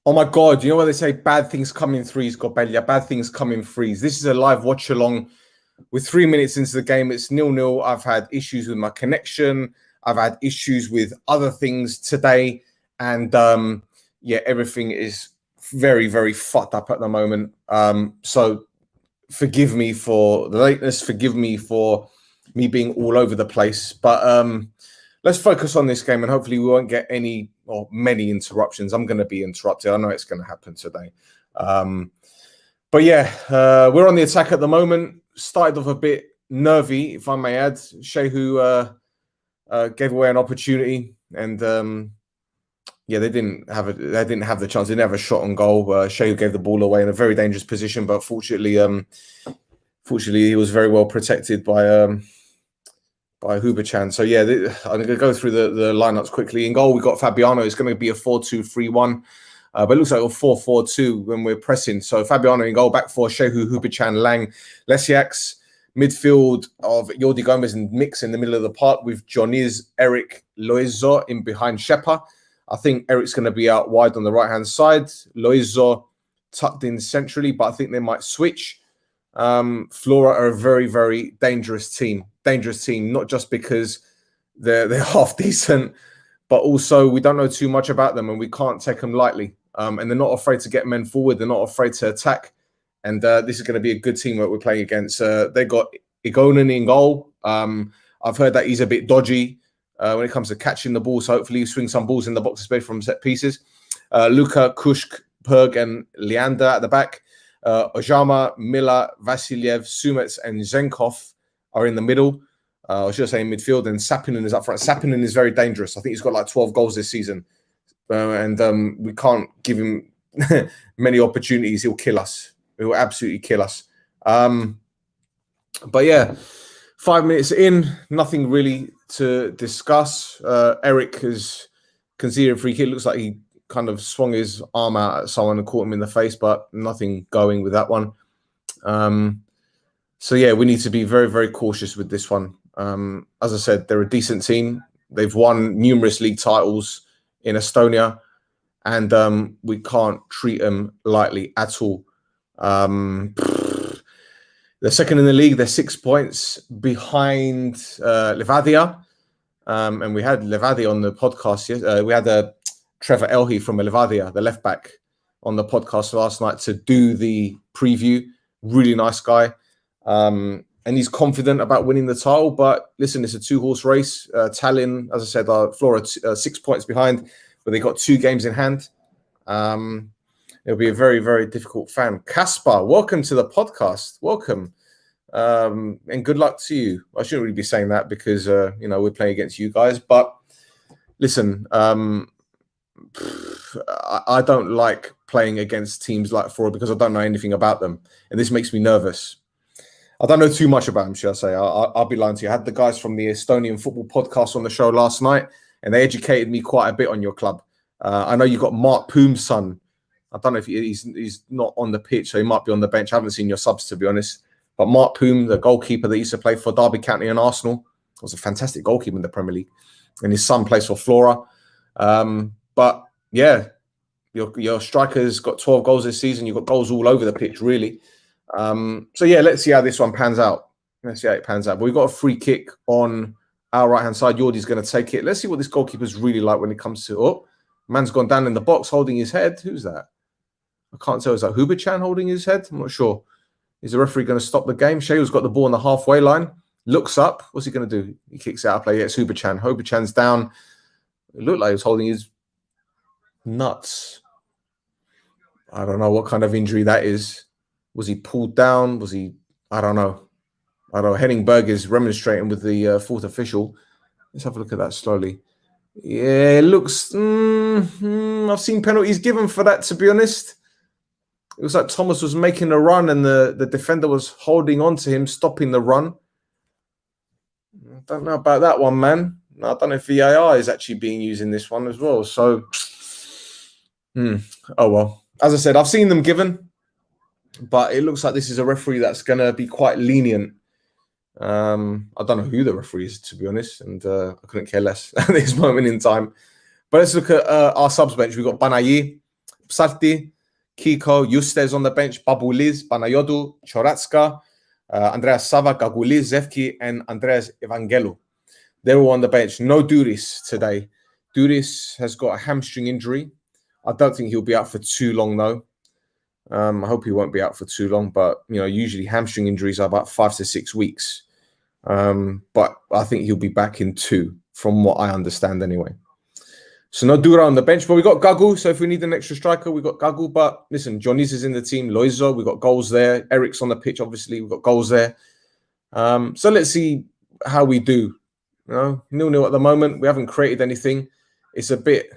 Oh my God, you know what they say? Bad things come in threes, Gobelia. Bad things come in threes. This is a live watch along. With 3 minutes into the game, it's 0-0. I've had issues with my connection. I've had issues with other things today. And yeah, everything is very, very fucked up at the moment. So forgive me for the lateness. Forgive me for me being all over the place. But let's focus on this game and hopefully we won't get any or many interruptions. I'm going to be interrupted. I know it's going to happen today. But yeah, we're on the attack at the moment. Started off a bit nervy, if I may add. Shehu gave away an opportunity, and yeah, they didn't have the chance. They didn't have a shot on goal. Shehu gave the ball away in a very dangerous position, but fortunately, he was very well protected by Huberchan. So yeah, I'm going to go through the lineups quickly. In goal, we got Fabiano. It's going to be a 4-2-3-1. But it looks like a 4-4-2 when we're pressing. So Fabiano in goal, back four, Shehu, Huberchan, Lang, Lesiaks. Midfield of Jordi Gomez and Mix in the middle of the park with Joniz, Eric, Loizo in behind Shepa. I think Eric's going to be out wide on the right-hand side. Loizo tucked in centrally, but I think they might switch. Flora are a very, very dangerous team. Dangerous team, not just because they're half decent, but also we don't know too much about them and we can't take them lightly. And they're not afraid to get men forward. They're not afraid to attack. And this is going to be a good team that we're playing against. They got Igonen in goal. I've heard that he's a bit dodgy when it comes to catching the ball. So hopefully he swings some balls in the box of space from set pieces. Luka, Kushk, Perg, and Leander at the back. Ojama, Miller, Vasilyev, Sumets, and Zenkov are in the middle. I should say in midfield, and Sapinen is up front. Sapinen is very dangerous. I think he's got like 12 goals this season. And we can't give him many opportunities. He'll kill us. He will absolutely kill us. But yeah, 5 minutes in, nothing really to discuss. Eric has conceded a free kick. It looks like he kind of swung his arm out at someone and caught him in the face, but nothing going with that one. So yeah, we need to be very, very cautious with this one. As I said, they're a decent team. They've won numerous league titles in Estonia, and we can't treat them lightly at all. They're second in the league. They're 6 points behind Levadia. And we had Levadia on the podcast. We had Trevor Elhi from Levadia, the left back, on the podcast last night to do the preview. Really nice guy. And he's confident about winning the title. But listen, it's a two-horse race. Tallinn, as I said, Flora 6 points behind, but they got 2 games in hand. It'll be a very, very difficult fan. Kaspar, welcome to the podcast. Welcome. And good luck to you. I shouldn't really be saying that because, we're playing against you guys. But listen, I don't like playing against teams like Flora because I don't know anything about them. And this makes me nervous. I don't know too much about them, should I say. I'll be lying to you. I had the guys from the Estonian Football Podcast on the show last night, and they educated me quite a bit on your club. I know you've got Mark Poom's son. I don't know if he's not on the pitch, so he might be on the bench. I haven't seen your subs, to be honest. But Mark Poom, the goalkeeper that used to play for Derby County and Arsenal, was a fantastic goalkeeper in the Premier League. And his son plays for Flora. But yeah, your striker's got 12 goals this season. You've got goals all over the pitch, really. So yeah, let's see how this one pans out. Let's see how it pans out. But we've got a free kick on our right-hand side. Jordi's going to take it. Let's see what this goalkeeper's really like when it comes to... Oh, man's gone down in the box holding his head. Who's that? I can't tell. Is that Huberchan holding his head? I'm not sure. Is the referee going to stop the game? Shehu's got the ball on the halfway line. Looks up. What's he going to do? He kicks it out of play. Yeah, it's Huberchan. Huberchan's down. It looked like he was holding his nuts. I don't know what kind of injury that is. Was he pulled down? Was he... I don't know. Henningberg is remonstrating with the fourth official. Let's have a look at that slowly. Yeah, it looks... I've seen penalties given for that, to be honest. It was like Thomas was making a run and the defender was holding on to him, stopping the run. I don't know about that one, man. I don't know if VAR is actually being used in this one as well. So, oh well. As I said, I've seen them given, but it looks like this is a referee that's going to be quite lenient. I don't know who the referee is, to be honest, and I couldn't care less at this moment in time. But let's look at our subs bench. We've got Banayi, Psalti, Kiko, Justes on the bench, Babuliz, Banayodu, Choratska, Andreas Sava, Gaguliz, Zevki, and Andreas Evangelou. They're all on the bench. No Duris today. Duris has got a hamstring injury. I don't think he'll be out for too long, though. I hope he won't be out for too long, but usually hamstring injuries are about 5 to 6 weeks. But I think he'll be back in 2, from what I understand anyway. So no Dura on the bench, but we got Gagu. So if we need an extra striker, we got Gagu. But listen, Johnny's is in the team. Loizo, we got goals there. Eric's on the pitch, obviously. We've got goals there. So let's see how we do. 0-0 at the moment. We haven't created anything. It's a bit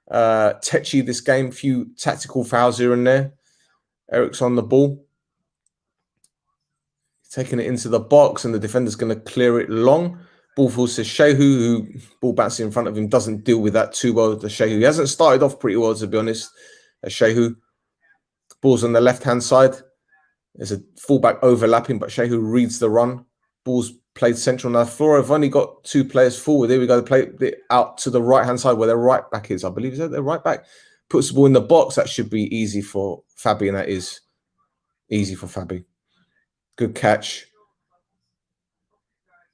tetchy, this game. Few tactical fouls here and there. Eric's on the ball. Taking it into the box, and the defender's going to clear it long. Ball falls to Shehu, who ball bounces in front of him, doesn't deal with that too well. The Shehu, he hasn't started off pretty well, to be honest. Shehu, ball's on the left-hand side. There's a fullback overlapping, but Shehu reads the run. Ball's played central. Now, Flora have only got 2 players forward. Here we go. They play it out to the right-hand side where their right back is. I believe, is that their right back? Puts the ball in the box. That should be easy for Fabi, and that is easy for Fabi. Good catch.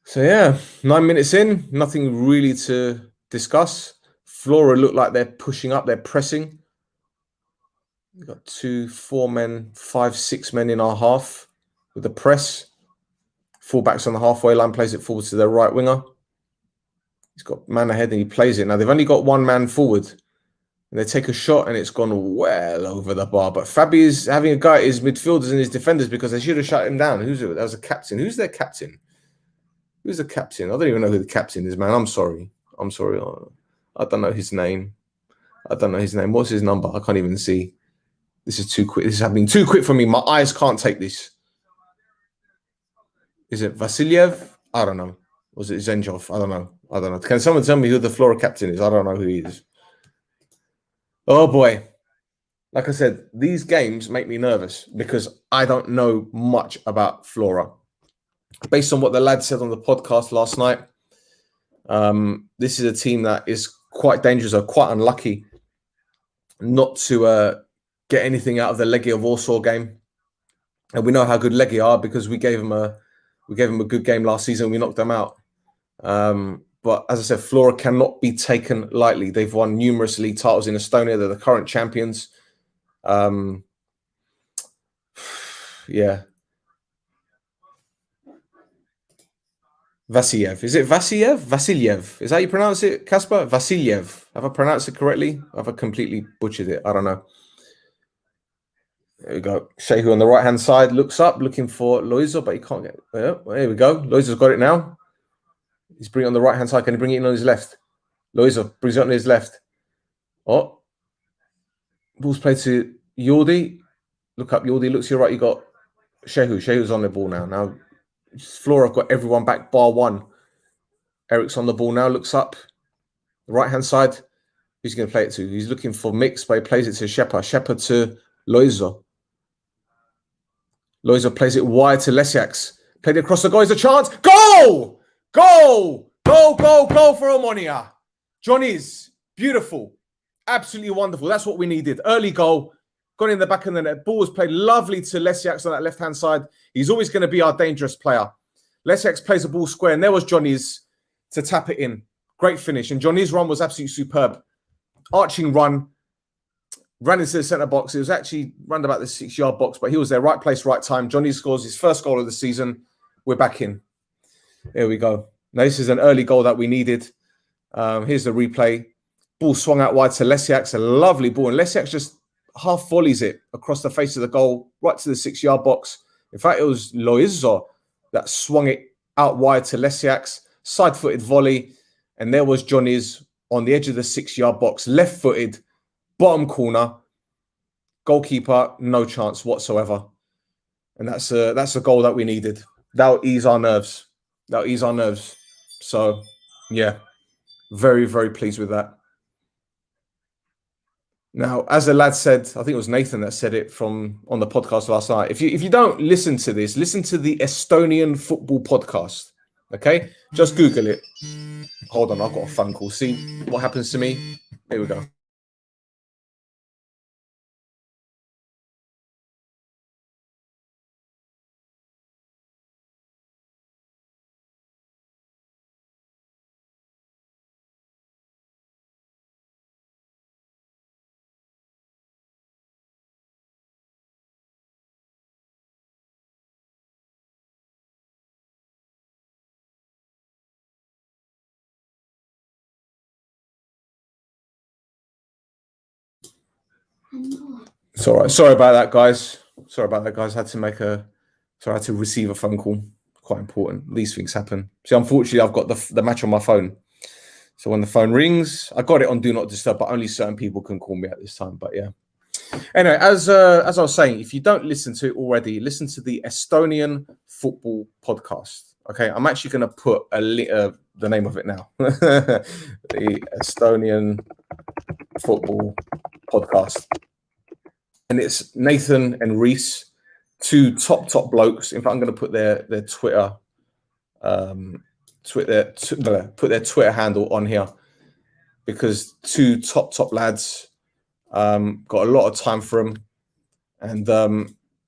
So, yeah, 9 minutes in. Nothing really to discuss. Flora look like they're pushing up. They're pressing. We've got 2, 4 men, 5, 6 men in our half with the press. Fullbacks on the halfway line, plays it forward to their right winger. He's got man ahead and he plays it. Now, they've only got 1 man forward. And they take a shot and it's gone well over the bar. But Fabi is having a go at his midfielders and his defenders because they should have shut him down. That was a captain. Who's their captain? Who's the captain? I don't even know who the captain is, man. I'm sorry. I don't know his name. What's his number? I can't even see. This is too quick. This is happening too quick for me. My eyes can't take this. Is it Vasilyev? I don't know. Was it Zenjov? I don't know. Can someone tell me who the Flora captain is? I don't know who he is. Oh, boy. Like I said, these games make me nervous because I don't know much about Flora. Based on what the lad said on the podcast last night, this is a team that is quite dangerous or quite unlucky not to get anything out of the Legia Warsaw game. And we know how good Legia are because we gave them a good game last season. We knocked them out. But as I said, Flora cannot be taken lightly. They've won numerous league titles in Estonia. They're the current champions. Yeah. Vasilyev. Is it Vasilyev? Vasilyev. Is that how you pronounce it, Kasper? Vasilyev. Have I pronounced it correctly? Have I completely butchered it? I don't know. There we go. Shehu on the right-hand side looks up, looking for Loizo, but he can't get it. There we go. Loizo's got it now. He's bringing it on the right-hand side. Can he bring it in on his left? Loizo brings it on his left. Oh. Ball's played to Yordi. Look up, Yordi. Looks to your right. You got Shehu. Shehu's on the ball now. Now, Flora have got everyone back, bar 1. Eric's on the ball now. Looks up. The right-hand side. Who's he going to play it to? He's looking for Mix, but he plays it to Shepa. Shepa to Loizo. Loizo plays it wide to Lesiaks. Played it across the goal. It's a chance. Goal! Goal! Goal, goal, goal for Omonoia. Johnny's. Beautiful. Absolutely wonderful. That's what we needed. Early goal. Got in the back of the net. Ball was played lovely to Lesiaks on that left-hand side. He's always going to be our dangerous player. Lesiaks plays the ball square, and there was Johnny's to tap it in. Great finish. And Johnny's run was absolutely superb. Arching run. Ran into the centre box. It was actually round about the 6-yard box, but he was there. Right place, right time. Johnny scores his first goal of the season. We're back in. There we go. Now, this is an early goal that we needed. Here's the replay. Ball swung out wide to Lesiaks. A lovely ball. And Lesiaks just half volleys it across the face of the goal, right to the 6-yard box. In fact, it was Loizo that swung it out wide to Lesiaks. Side-footed volley. And there was Johnny's on the edge of the 6-yard box. Left-footed. Bottom corner. Goalkeeper, no chance whatsoever. And that's a goal that we needed. That'll ease our nerves. So, yeah, very, very pleased with that. Now, as the lad said, I think it was Nathan that said it on the podcast last night. If you don't listen to this, listen to the Estonian football podcast. Okay? Just Google it. Hold on, I've got a phone call. See what happens to me. Here we go. It's all right. Sorry about that, guys. I had to receive a phone call. Quite important. These things happen. See, unfortunately, I've got the match on my phone. So when the phone rings, I got it on Do Not Disturb, but only certain people can call me at this time. But yeah. Anyway, as I was saying, if you don't listen to it already, listen to the Estonian Football Podcast. Okay, I'm actually going to put the name of it now. The Estonian Football Podcast. And it's Nathan and Reese, two top blokes. In fact, I'm going to put their Twitter, put their Twitter handle on here, because two top lads, got a lot of time for them, and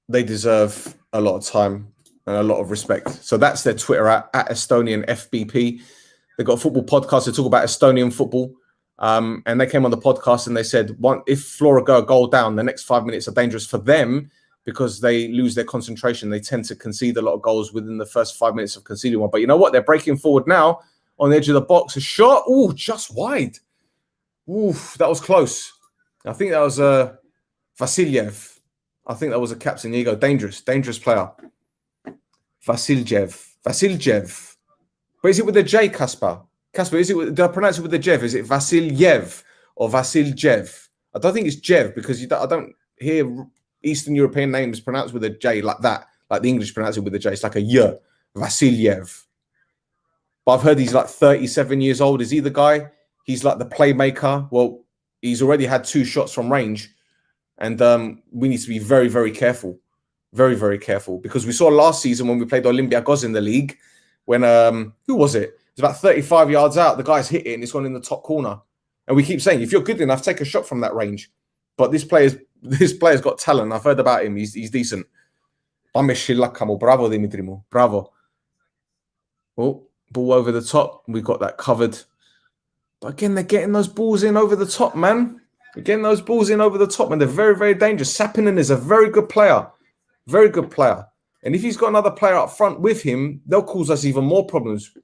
they deserve a lot of time and a lot of respect. So that's their Twitter at Estonian FBP. They've got a football podcast to talk about Estonian football. And they came on the podcast and they said, if Flora go a goal down, the next 5 minutes are dangerous for them because they lose their concentration. They tend to concede a lot of goals within the first 5 minutes of conceding one. But you know what? They're breaking forward now on the edge of the box. A shot. Oh, just wide. Ooh, that was close. I think that was Vasiljev. I think that was a captain. There you go. Dangerous player. Vasiljev. But is it with a J, Kasper? Kasper, did I pronounce it with the Jev? Is it Vasiljev or Vasiljev? I don't think it's Jev, because I don't hear Eastern European names pronounced with a J like that, like the English pronounce it with a J. It's like a Y, Vasiljev. But I've heard he's like 37 years old. Is he the guy? He's like the playmaker. Well, he's already had 2 shots from range. And we need to be very, very careful. Very, very careful. Because we saw last season when we played Olympiacos in the league, when, who was it? It's about 35 yards out. The guy's hit it and it's gone in the top corner. And we keep saying, if you're good enough, take a shot from that range. But this player's got talent. I've heard about him. He's decent. Bravo, Dimitrimu. Bravo. Oh, ball over the top. We've got that covered. But again, they're getting those balls in over the top, man. They're getting those balls in over the top, and they're very, very dangerous. Sapinen is a very good player. Very good player. And if he's got another player up front with him, they'll cause us even more problems.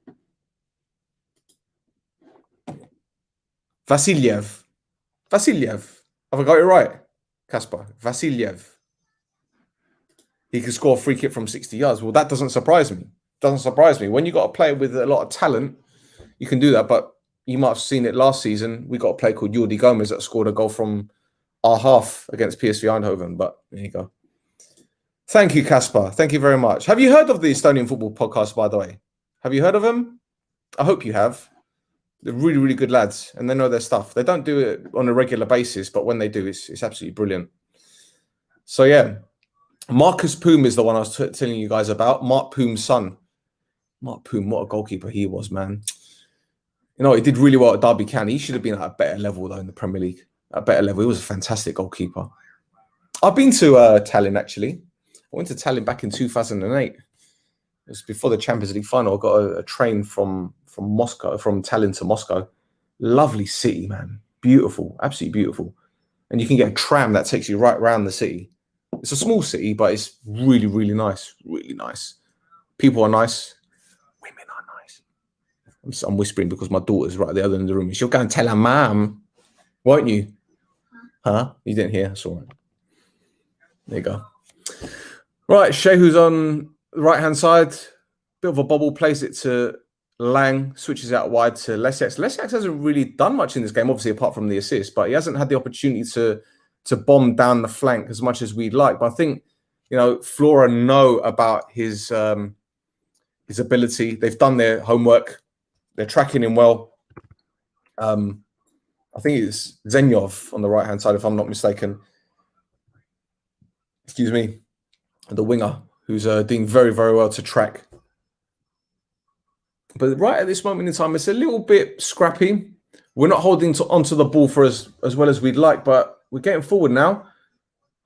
Vasiljev. Have I got it right, Kasper? Vasiljev. He can score a free kick from 60 yards. Well, that doesn't surprise me. When you got a player with a lot of talent, you can do that. But you might have seen it last season. We got a player called Jordi Gomez that scored a goal from our half against PSV Eindhoven. But there you go. Thank you, Kasper. Thank you very much. Have you heard of the Estonian Football Podcast, by the way? Have you heard of them? I hope you have. They're really, really good lads, and they know their stuff. They don't do it on a regular basis, but when they do, it's absolutely brilliant. So, yeah. Marcus Poom is the one I was telling you guys about. Mark Poom's son. Mark Poom, what a goalkeeper he was, man. You know, he did really well at Derby County. He should have been at a better level, though, in the Premier League. At a better level. He was a fantastic goalkeeper. I've been to Tallinn, actually. I went to Tallinn back in 2008. It was before the Champions League final. I got a train from Tallinn to Moscow. Lovely city, man. Beautiful, absolutely beautiful. And you can get a tram that takes you right around the city. It's a small city, but it's really, really nice. Really nice. People are nice. Women are nice. I'm whispering because my daughter's right at the other end of the room. She'll go and tell her mum, won't you? Huh? You didn't hear? That's all right. There you go. Right, Shehu's on the right-hand side. Bit of a bobble, plays it to Lang, switches out wide to Lesiak. Lesiak hasn't really done much in this game, obviously, apart from the assist, but he hasn't had the opportunity to bomb down the flank as much as we'd like. But I think, you know, Flora know about his ability. They've done their homework. They're tracking him well. I think it's Zenyov on the right-hand side, if I'm not mistaken. Excuse me. The winger, who's doing very, very well to track. But right at this moment in time, it's a little bit scrappy. We're not holding onto the ball for as well as we'd like, but we're getting forward now.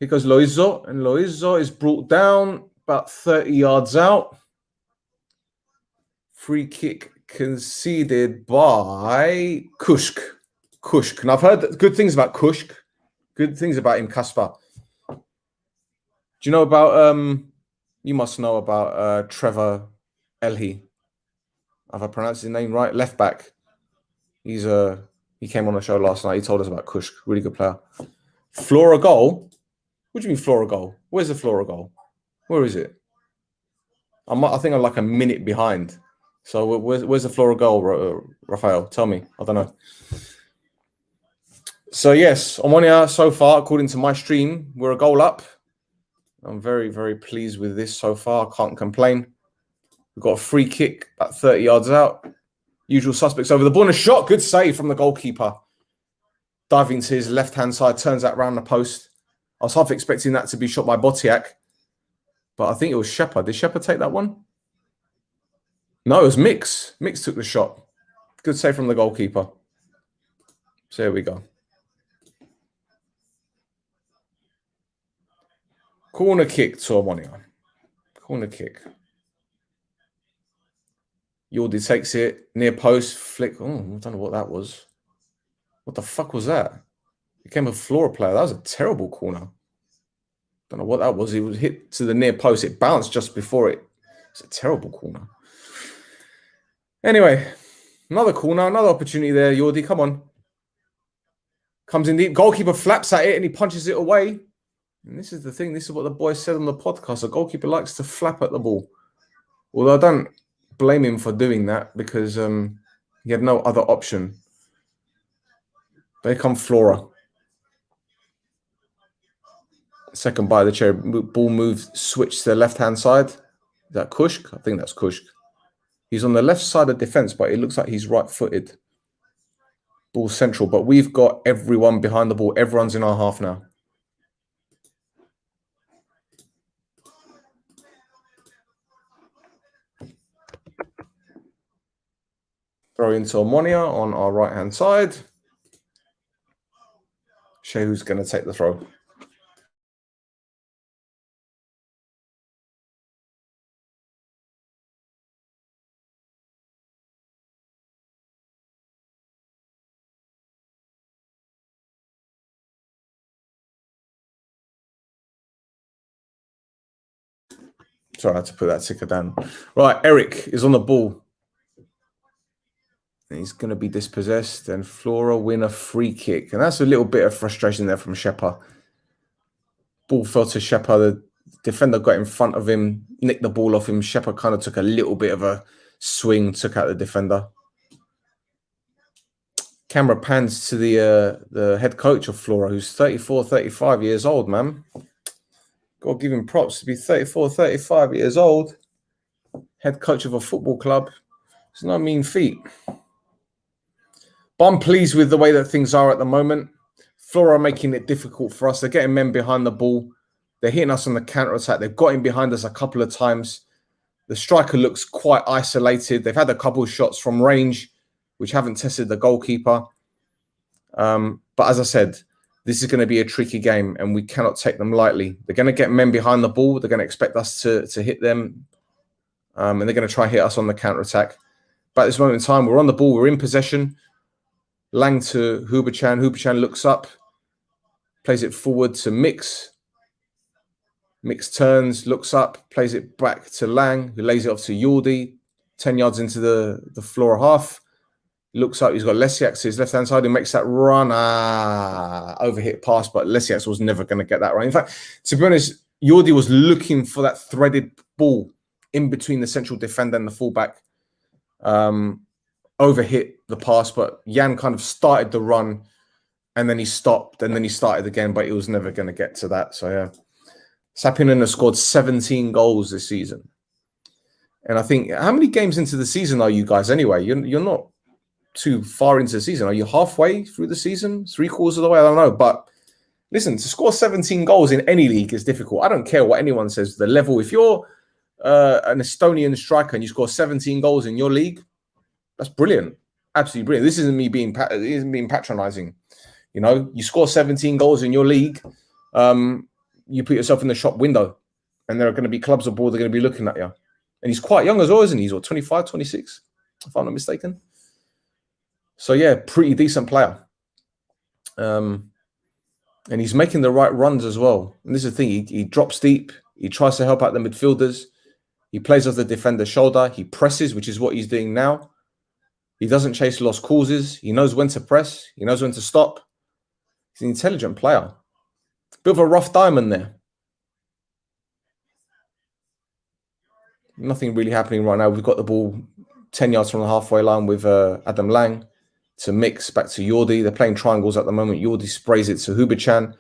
Here goes Loizo, and Loizo is brought down about 30 yards out. Free kick conceded by Kushk. And I've heard good things about Kushk. Good things about him, Kasper. Do you know about, you must know about Trevor Elhi. Have I pronounced his name right? Left back. He came on the show last night. He told us about Kushk. Really good player. Flora goal? What do you mean Flora goal? Where's the Flora goal? Where is it? I think I'm like a minute behind. So where's the Flora goal, Rafael? Tell me. I don't know. So yes, Omonoia so far, according to my stream, we're a goal up. I'm very, very pleased with this so far. I can't complain. We've got a free kick about 30 yards out. Usual suspects over the ball. And a shot. Good save from the goalkeeper. Diving to his left-hand side, turns that round the post. I was half expecting that to be shot by Botiak. But I think it was Shepard. Did Shepard take that one? No, it was Mix. Mix took the shot. Good save from the goalkeeper. So there we go. Corner kick to Omonoia. Corner kick. Yordi takes it. Near post. Flick. Oh, I don't know what that was. What the fuck was that? It became a Flora player. That was a terrible corner. Don't know what that was. It was hit to the near post. It bounced just before it. It's a terrible corner. Anyway, another corner, another opportunity there. Yordi, come on. Comes in deep. Goalkeeper flaps at it and he punches it away. And this is the thing. This is what the boys said on the podcast. The goalkeeper likes to flap at the ball. Although I don't blame him for doing that because he had no other option. There come Flora. Second by the chair. Ball moves, switch to the left-hand side. Is that Kushk? I think that's Kushk. He's on the left side of defense, but it looks like he's right-footed. Ball central, but we've got everyone behind the ball. Everyone's in our half now. Throw into Omonoia on our right-hand side. Shehu's going to take the throw. Sorry, I had to put that ticker down. Right, Eric is on the ball. And he's going to be dispossessed. And Flora win a free kick. And that's a little bit of frustration there from Shepard. Ball fell to Shepard. The defender got in front of him, nicked the ball off him. Shepard kind of took a little bit of a swing, took out the defender. Camera pans to the head coach of Flora, who's 34, 35 years old, man. Got to give him props to be 34, 35 years old. Head coach of a football club. It's not a mean feat. But I'm pleased with the way that things are at the moment. Flora are making it difficult for us. They're getting men behind the ball. They're hitting us on the counter-attack. They've got in behind us a couple of times. The striker looks quite isolated. They've had a couple of shots from range, which haven't tested the goalkeeper. But as I said, this is going to be a tricky game, and we cannot take them lightly. They're going to get men behind the ball. They're going to expect us to hit them, and they're going to try and hit us on the counter-attack. But at this moment in time, we're on the ball. We're in possession. Lang to Huberchan. Huberchan looks up, plays it forward to Mix. Mix turns, looks up, plays it back to Lang, who lays it off to Yordi. 10 yards into the Flora half. Looks up, he's got Lesiak to his left-hand side. He makes that run. Overhit pass, but Lesiak was never going to get that right. In fact, to be honest, Yordi was looking for that threaded ball in between the central defender and the fullback. Overhit the pass, but Jan kind of started the run and then he stopped and then he started again, but he was never going to get to that. So, yeah. Sapinen has scored 17 goals this season. And I think, how many games into the season are you guys anyway? You're not too far into the season. Are you halfway through the season? 3/4 of the way? I don't know. But listen, to score 17 goals in any league is difficult. I don't care what anyone says. The level, if you're an Estonian striker and you score 17 goals in your league, that's brilliant. Absolutely brilliant. This isn't me being patronizing. You know, you score 17 goals in your league, you put yourself in the shop window, and there are going to be clubs abroad that are going to be looking at you. And he's quite young as well, isn't he? He's what, 25, 26, if I'm not mistaken. So, yeah, pretty decent player. And he's making the right runs as well. And this is the thing. He drops deep. He tries to help out the midfielders. He plays off the defender's shoulder. He presses, which is what he's doing now. He doesn't chase lost causes. He knows when to press. He knows when to stop. He's an intelligent player. Bit of a rough diamond there. Nothing really happening right now. We've got the ball 10 yards from the halfway line with Adam Lang to mix back to Yordi. They're playing triangles at the moment. Yordi sprays it to Hubachan.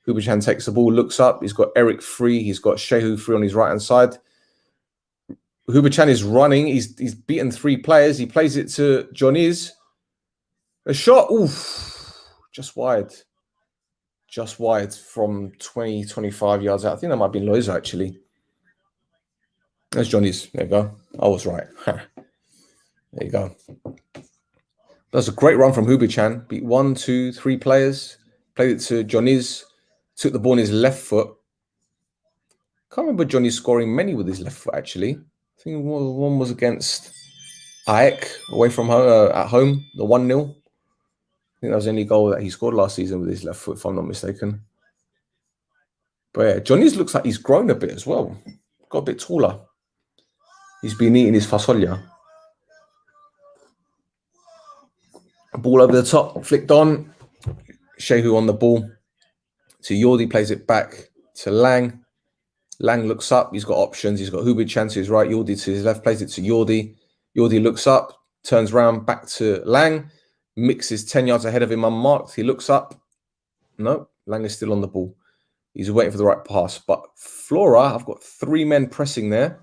Hubachan takes the ball, looks up. He's got Eric free. He's got Shehu free on his right-hand side. Hubachan is running. He's beaten 3 players. He plays it to Joniz. A shot. Oof. Just wide. Just wide from 20, 25 yards out. I think that might be Loiza, actually. There's Joniz. There you go. I was right. There you go. That's a great run from Hubachan. Beat 1, 2, 3 players. Played it to Joniz. Took the ball in his left foot. Can't remember Joniz scoring many with his left foot, actually. I think one was against Aek away from home, at home, the 1-0. I think that was the only goal that he scored last season with his left foot, if I'm not mistaken. But yeah, Joniz looks like he's grown a bit as well. Got a bit taller. He's been eating his fasolya. Ball over the top, flicked on. Shehu on the ball. To Yordi, plays it back to Lang. Lang looks up. He's got options. He's got Hubachan to his right, Yordi to his left. Plays it to Yordi. Yordi looks up, turns around, back to Lang. Mixes 10 yards ahead of him, unmarked. He looks up. No, Lang is still on the ball. He's waiting for the right pass. But Flora, I've got 3 men pressing there.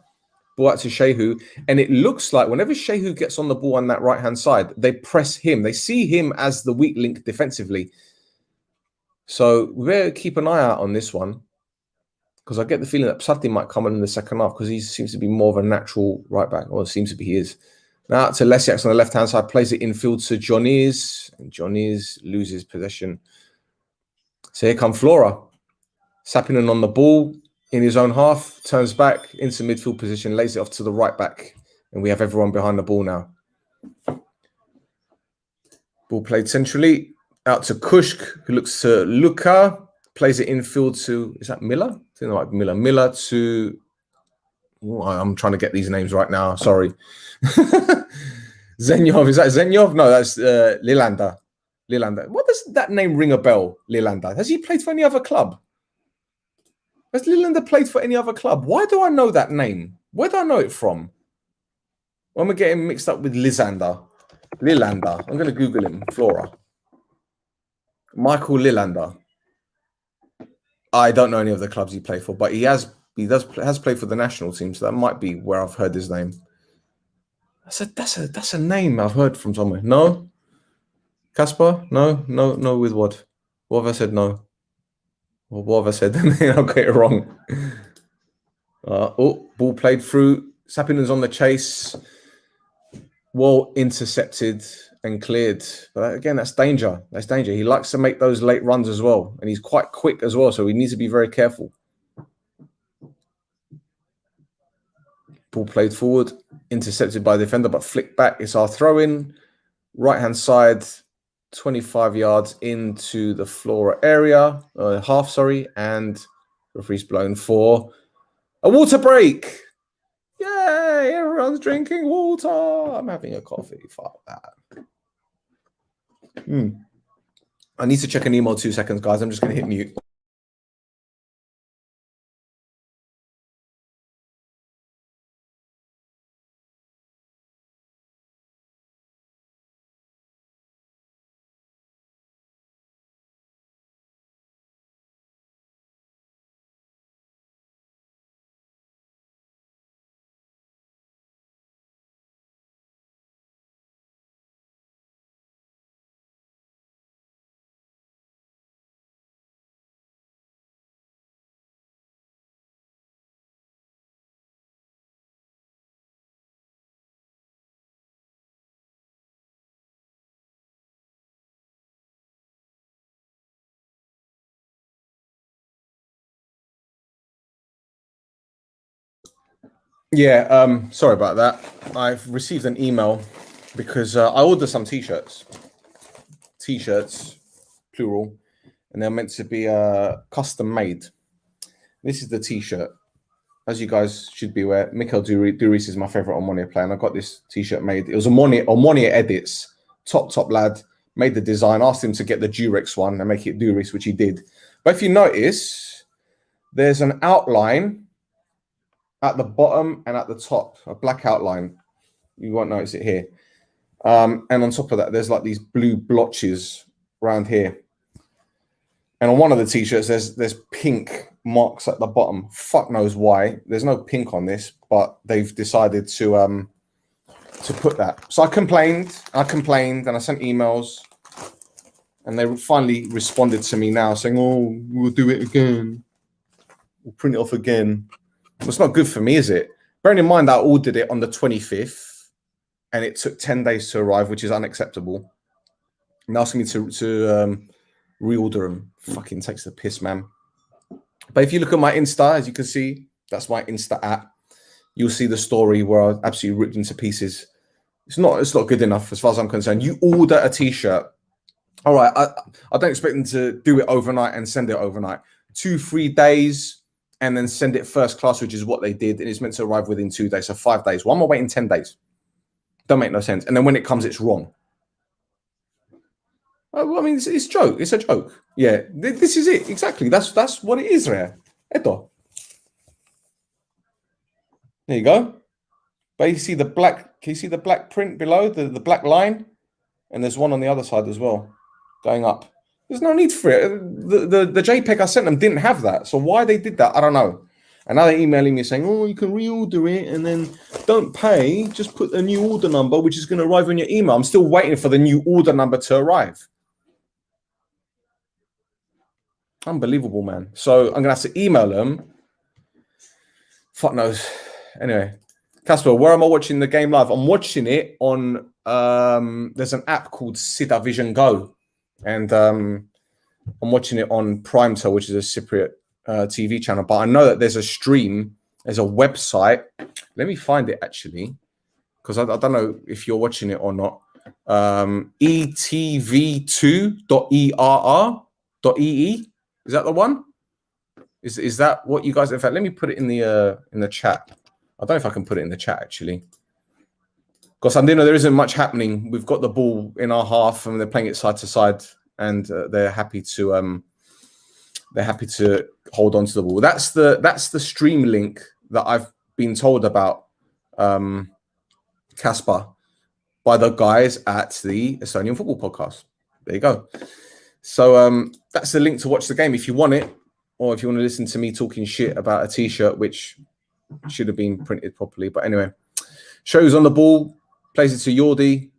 Ball out to Shehu. And it looks like whenever Shehu gets on the ball on that right-hand side, they press him. They see him as the weak link defensively. So we better keep an eye out on this one. Because I get the feeling that Psati might come in the second half because he seems to be more of a natural right back. Or it seems to be he is. Now to Lesiak on the left-hand side. Plays it infield to Joniz. And Joniz loses possession. So here comes Flora. Sapinen on the ball in his own half. Turns back into midfield position. Lays it off to the right back. And we have everyone behind the ball now. Ball played centrally. Out to Kushk, who looks to Luka. Plays it infield to, is that Miller? I think that might be Miller. Miller to, I'm trying to get these names right now. Sorry. Zenyov, is that Zenyov? No, that's Lilander. Lilander. What does that name ring a bell, Lilander? Has he played for any other club? Has Lilander played for any other club? Why do I know that name? Where do I know it from? When we're getting mixed up with Lisander. Lilander. I'm going to Google him. Flora. Michael Lilander. I don't know any of the clubs he played for, but he has played for the national team, so that might be where I've heard his name. That's a name I've heard from somewhere. No, Casper. No. With what? What have I said? No. Well, what have I said? I'll get it wrong. Ball played through. Sapinen's on the chase. Well intercepted and cleared. But again, that's danger. That's danger. He likes to make those late runs as well. And he's quite quick as well. So we need to be very careful. Ball played forward. Intercepted by the defender, but flicked back. It's our throw-in. Right-hand side, 25 yards into the Flora area. Half, sorry. And referee's blown for a water break. Yay! Everyone's drinking water. I'm having a coffee. Fuck that. I need to check an email 2 seconds, guys. I'm just going to hit mute. Yeah, sorry about that. I've received an email because I ordered some t-shirts. T-shirts, plural, and they're meant to be custom made. This is the t-shirt. As you guys should be aware, Mikel Duris is my favorite Omonoia player, and I got this t-shirt made. It was Omonoia Edits. Top lad. made the design, asked him to get the Durex one and make it Durex, which he did. But if you notice, there's an outline at the bottom and at the top, a black outline. You won't notice it here. And on top of that, there's like these blue blotches around here. And on one of the t-shirts, there's pink marks at the bottom. Fuck knows why. There's no pink on this, but they've decided to put that. So I complained, and I sent emails, and they finally responded to me now saying, "Oh, we'll do it again. We'll print it off again." Well, it's not good for me, is it? Bearing in mind that I ordered it on the 25th, and it took 10 days to arrive, which is unacceptable. And asking me to reorder them. Fucking takes the piss, man. But if you look at my Insta, as you can see, that's my Insta app. You'll see the story where I absolutely ripped into pieces. It's not good enough as far as I'm concerned. You order a t-shirt. All right, I don't expect them to do it overnight and send it overnight. 2-3 days and then send it first class, which is what they did. And it's meant to arrive within 2 days, so 5 days. Why am I waiting 10 days? Don't make no sense. And then when it comes, it's wrong. I mean, it's a joke. It's a joke. Yeah, this is it. Exactly. That's what it is there. Eto. There you go. But you see the black, can you see the black print below, the black line? And there's one on the other side as well, going up. There's no need for it. The JPEG I sent them didn't have that. So why they did that, I don't know. And now they're emailing me saying, "Oh, you can reorder it and then don't pay. Just put a new order number, which is going to arrive in your email." I'm still waiting for the new order number to arrive. Unbelievable, man. So I'm going to have to email them. Fuck knows. Anyway, Casper, where am I watching the game live? I'm watching it on, there's an app called Sida Vision Go. And I'm watching it on Primetel, which is a Cypriot TV channel. But I know that there's a stream, there's a website. Let me find it, actually, because I don't know if you're watching it or not. etv2.err.ee. Is that the one? Is that what you guys? In fact, let me put it in the chat. I don't know if I can put it in the chat, actually, because I know there isn't much happening. We've got the ball in our half, and they're playing it side to side, and they're happy to hold on to the ball. That's the stream link that I've been told about, Casper, by the guys at the Estonian Football Podcast. There you go. So that's the link to watch the game if you want it, or if you want to listen to me talking shit about a t-shirt which should have been printed properly. But anyway, shows on the ball, plays it to Jordi.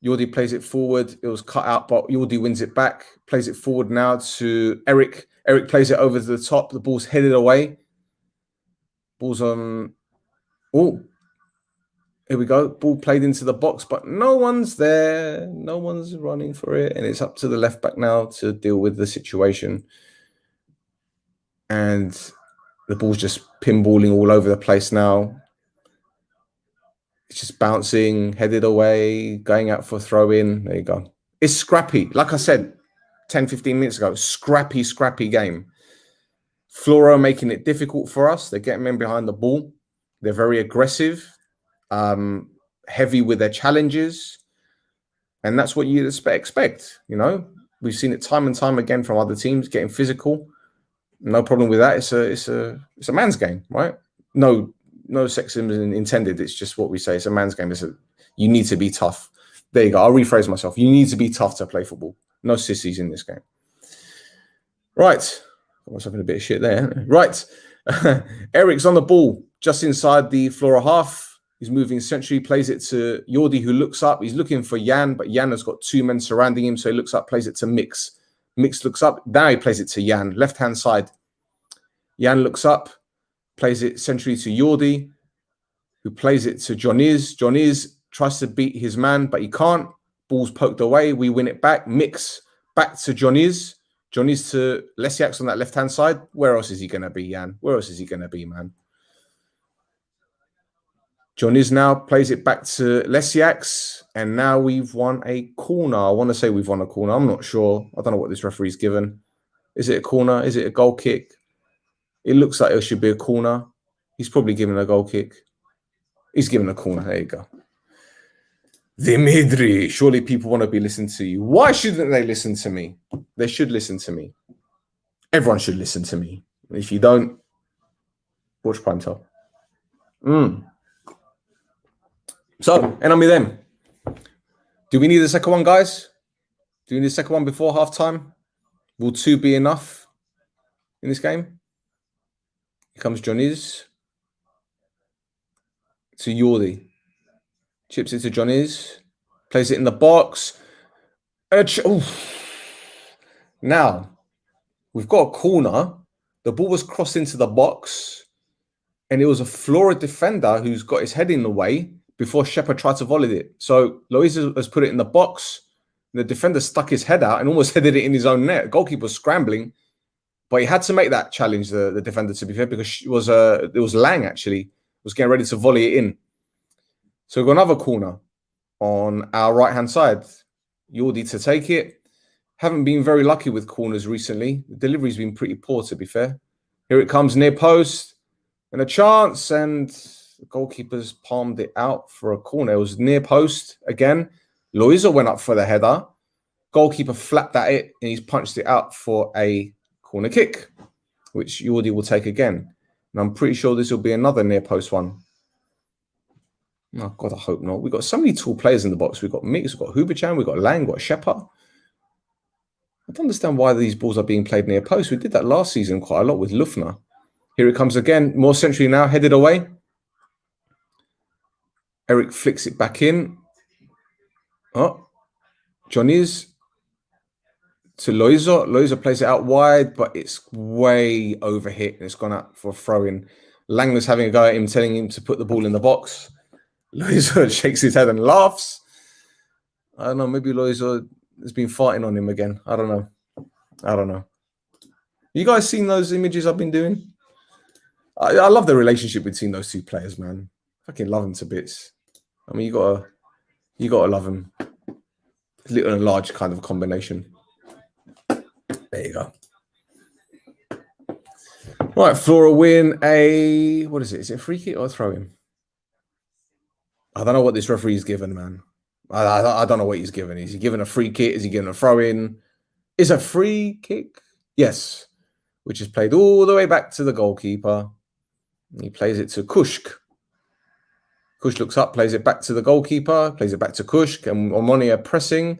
Jordi plays it forward. It was cut out, but Jordi wins it back. Plays it forward now to Eric. Eric plays it over to the top. The ball's headed away. Ball's on. Oh, here we go. Ball played into the box, but no one's there. No one's running for it. And it's up to the left back now to deal with the situation. And the ball's just pinballing all over the place now. It's just bouncing, headed away, going out for a throw in. There you go. It's scrappy. Like I said 10, 15 minutes ago, scrappy game. Flora making it difficult for us. They're getting men behind the ball. They're very aggressive, heavy with their challenges. And that's what you expect. You know, we've seen it time and time again from other teams getting physical. No problem with that. It's a man's game, right? No sexism intended. It's just what we say. It's a man's game. You need to be tough. There you go. I'll rephrase myself. You need to be tough to play football. No sissies in this game. Right. I was having a bit of shit there. Right. Eric's on the ball just inside the Flora half. He's moving centrally, plays it to Jordi, who looks up. He's looking for Jan, but Jan has got two men surrounding him. So he looks up, plays it to Mix. Mix looks up. Now he plays it to Jan, left-hand side. Jan looks up, plays it centrally to Jordi, who plays it to Joniz. Joniz tries to beat his man, but he can't. Ball's poked away. We win it back. Mix back to Joniz. Joniz to Lesiak's on that left-hand side. Where else is he going to be, Jan? Where else is he going to be, man? Joniz now plays it back to Lesiak's, and now we've won a corner. I want to say we've won a corner. I'm not sure. I don't know what this referee's given. Is it a corner? Is it a goal kick? It looks like it should be a corner. He's probably given a goal kick. He's given a corner. There you go. Dimitri, surely people want to be listened to you. Why shouldn't they listen to me? They should listen to me. Everyone should listen to me. If you don't, watch Prime Time. So, enemy them. Do we need a second one, guys? Do we need a second one before halftime? Will 2 be enough in this game? Here comes Johnny's. To Yordi. Chips it to Johnny's. Plays it in the box. Now, we've got a corner. The ball was crossed into the box. And it was a Flora defender who's got his head in the way before Shepard tried to volley it. So Loiza has put it in the box. The defender stuck his head out and almost headed it in his own net. Goalkeeper was scrambling. But he had to make that challenge, the defender, to be fair, because it was Lang, actually, was getting ready to volley it in. So we've got another corner on our right-hand side. Yordi to take it. Haven't been very lucky with corners recently. The delivery's been pretty poor, to be fair. Here it comes near post. And a chance, and the goalkeeper's palmed it out for a corner. It was near post again. Loiza went up for the header. Goalkeeper flapped at it, and he's punched it out for a corner kick, which Yordi will take again. And I'm pretty sure this will be another near post one. Oh, God, I hope not. We've got so many tall players in the box. We've got Mix, we've got Huberchan, we've got Lang, we've got Shepard. I don't understand why these balls are being played near post. We did that last season quite a lot with Lufner. Here it comes again, more centrally now, headed away. Eric flicks it back in. Oh, Johnny's to Loiza. Loiza plays it out wide, but it's way overhit and it's gone out for a throw-in. Langner's having a go at him, telling him to put the ball in the box. Loiza shakes his head and laughs. I don't know, maybe Loiza has been farting on him again. I don't know. You guys seen those images I've been doing? I love the relationship between those two players, man. Fucking love them to bits. I mean, you gotta love them. Little and large kind of combination. There you go. Right, Flora win what is it? Is it a free kick or a throw-in? I don't know what this referee's given, man. I don't know what he's given. Is he giving a free kick? Is he giving a throw-in? Is a free kick? Yes. Which is played all the way back to the goalkeeper. He plays it to Kushk. Kushk looks up, plays it back to the goalkeeper, plays it back to Kushk, and Omonoia pressing.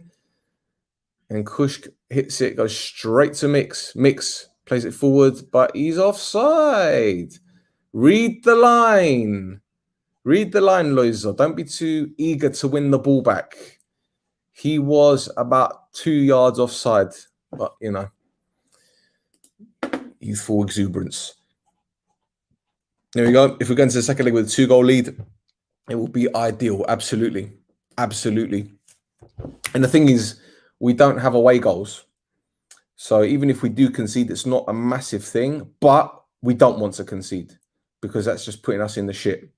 And Kushk hits it, goes straight to Mix. Mix plays it forward, but he's offside. Read the line. Read the line, Loiza. Don't be too eager to win the ball back. He was about 2 yards offside, but, you know, youthful exuberance. There we go. If we go into the second leg with a 2-goal lead, it will be ideal. Absolutely. Absolutely. And the thing is, we don't have away goals. So even if we do concede, it's not a massive thing, but we don't want to concede because that's just putting us in the shit.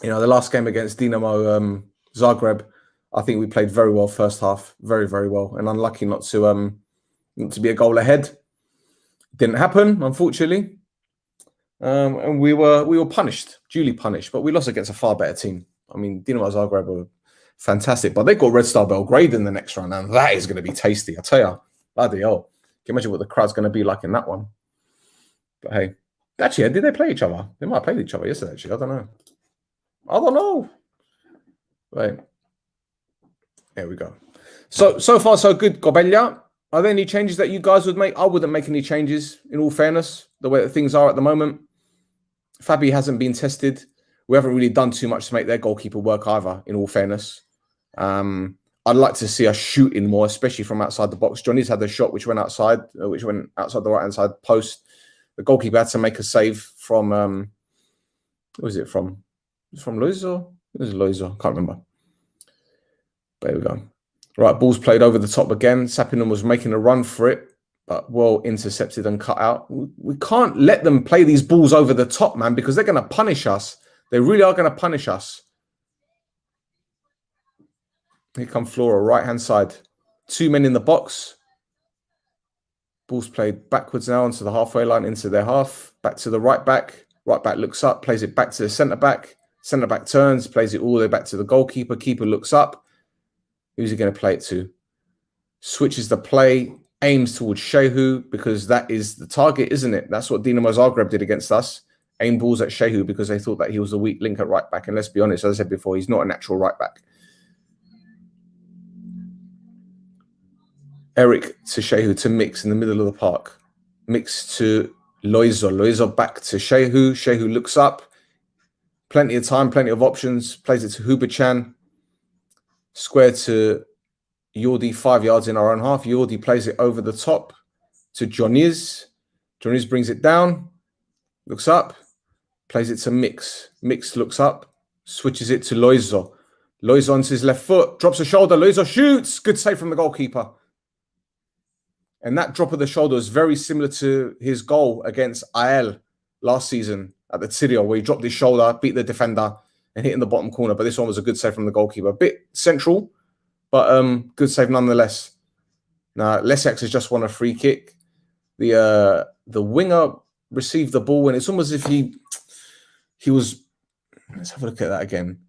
You know, the last game against Dinamo Zagreb, I think we played very well first half, very, very well, and unlucky not to be a goal ahead. Didn't happen, unfortunately. And we were punished, duly punished, but we lost against a far better team. I mean, Dinamo Zagreb were fantastic, but they got Red Star Belgrade in the next round, and that is going to be tasty. I tell you, bloody hell. Can you imagine what the crowd's going to be like in that one? But hey, actually, did they play each other? They might have played each other yesterday, actually. I don't know. Right. There we go. So far, so good, Gobella. Are there any changes that you guys would make? I wouldn't make any changes, in all fairness, the way that things are at the moment. Fabi hasn't been tested. We haven't really done too much to make their goalkeeper work either, in all fairness. I'd like to see us shooting more, especially from outside the box. Johnny's had the shot which went outside the right-hand side post. The goalkeeper had to make a save from, who was it from? It was from Loiza? It was Loiza. I can't remember. There we go. Right, ball's played over the top again. Sapinen was making a run for it, but well intercepted and cut out. We can't let them play these balls over the top, man, because they're going to punish us. They really are going to punish us. Here come Flora, right-hand side. 2 men in the box. Ball's played backwards now onto the halfway line, into their half. Back to the right back. Right back looks up, plays it back to the centre back. Centre back turns, plays it all the way back to the goalkeeper. Keeper looks up. Who's he going to play it to? Switches the play, aims towards Shehu because that is the target, isn't it? That's what Dinamo Zagreb did against us. Aimed balls at Shehu because they thought that he was the weak link at right back. And let's be honest, as I said before, he's not a natural right back. Eric to Shehu to Mix in the middle of the park. Mix to Loizo. Loizo back to Shehu. Shehu looks up. Plenty of time, plenty of options. Plays it to Hubachan. Square to Yordi, 5 yards in our own half. Yordi plays it over the top to Joniz. Joniz brings it down. Looks up. Plays it to Mix. Mix looks up. Switches it to Loizo. Loizo onto his left foot. Drops a shoulder. Loizo shoots. Good save from the goalkeeper. And that drop of the shoulder is very similar to his goal against AEL last season at the Tirio, where he dropped his shoulder, beat the defender, and hit in the bottom corner. But this one was a good save from the goalkeeper. A bit central, but good save nonetheless. Now, Lesiak has just won a free kick. The winger received the ball, and it's almost as if he was... Let's have a look at that again.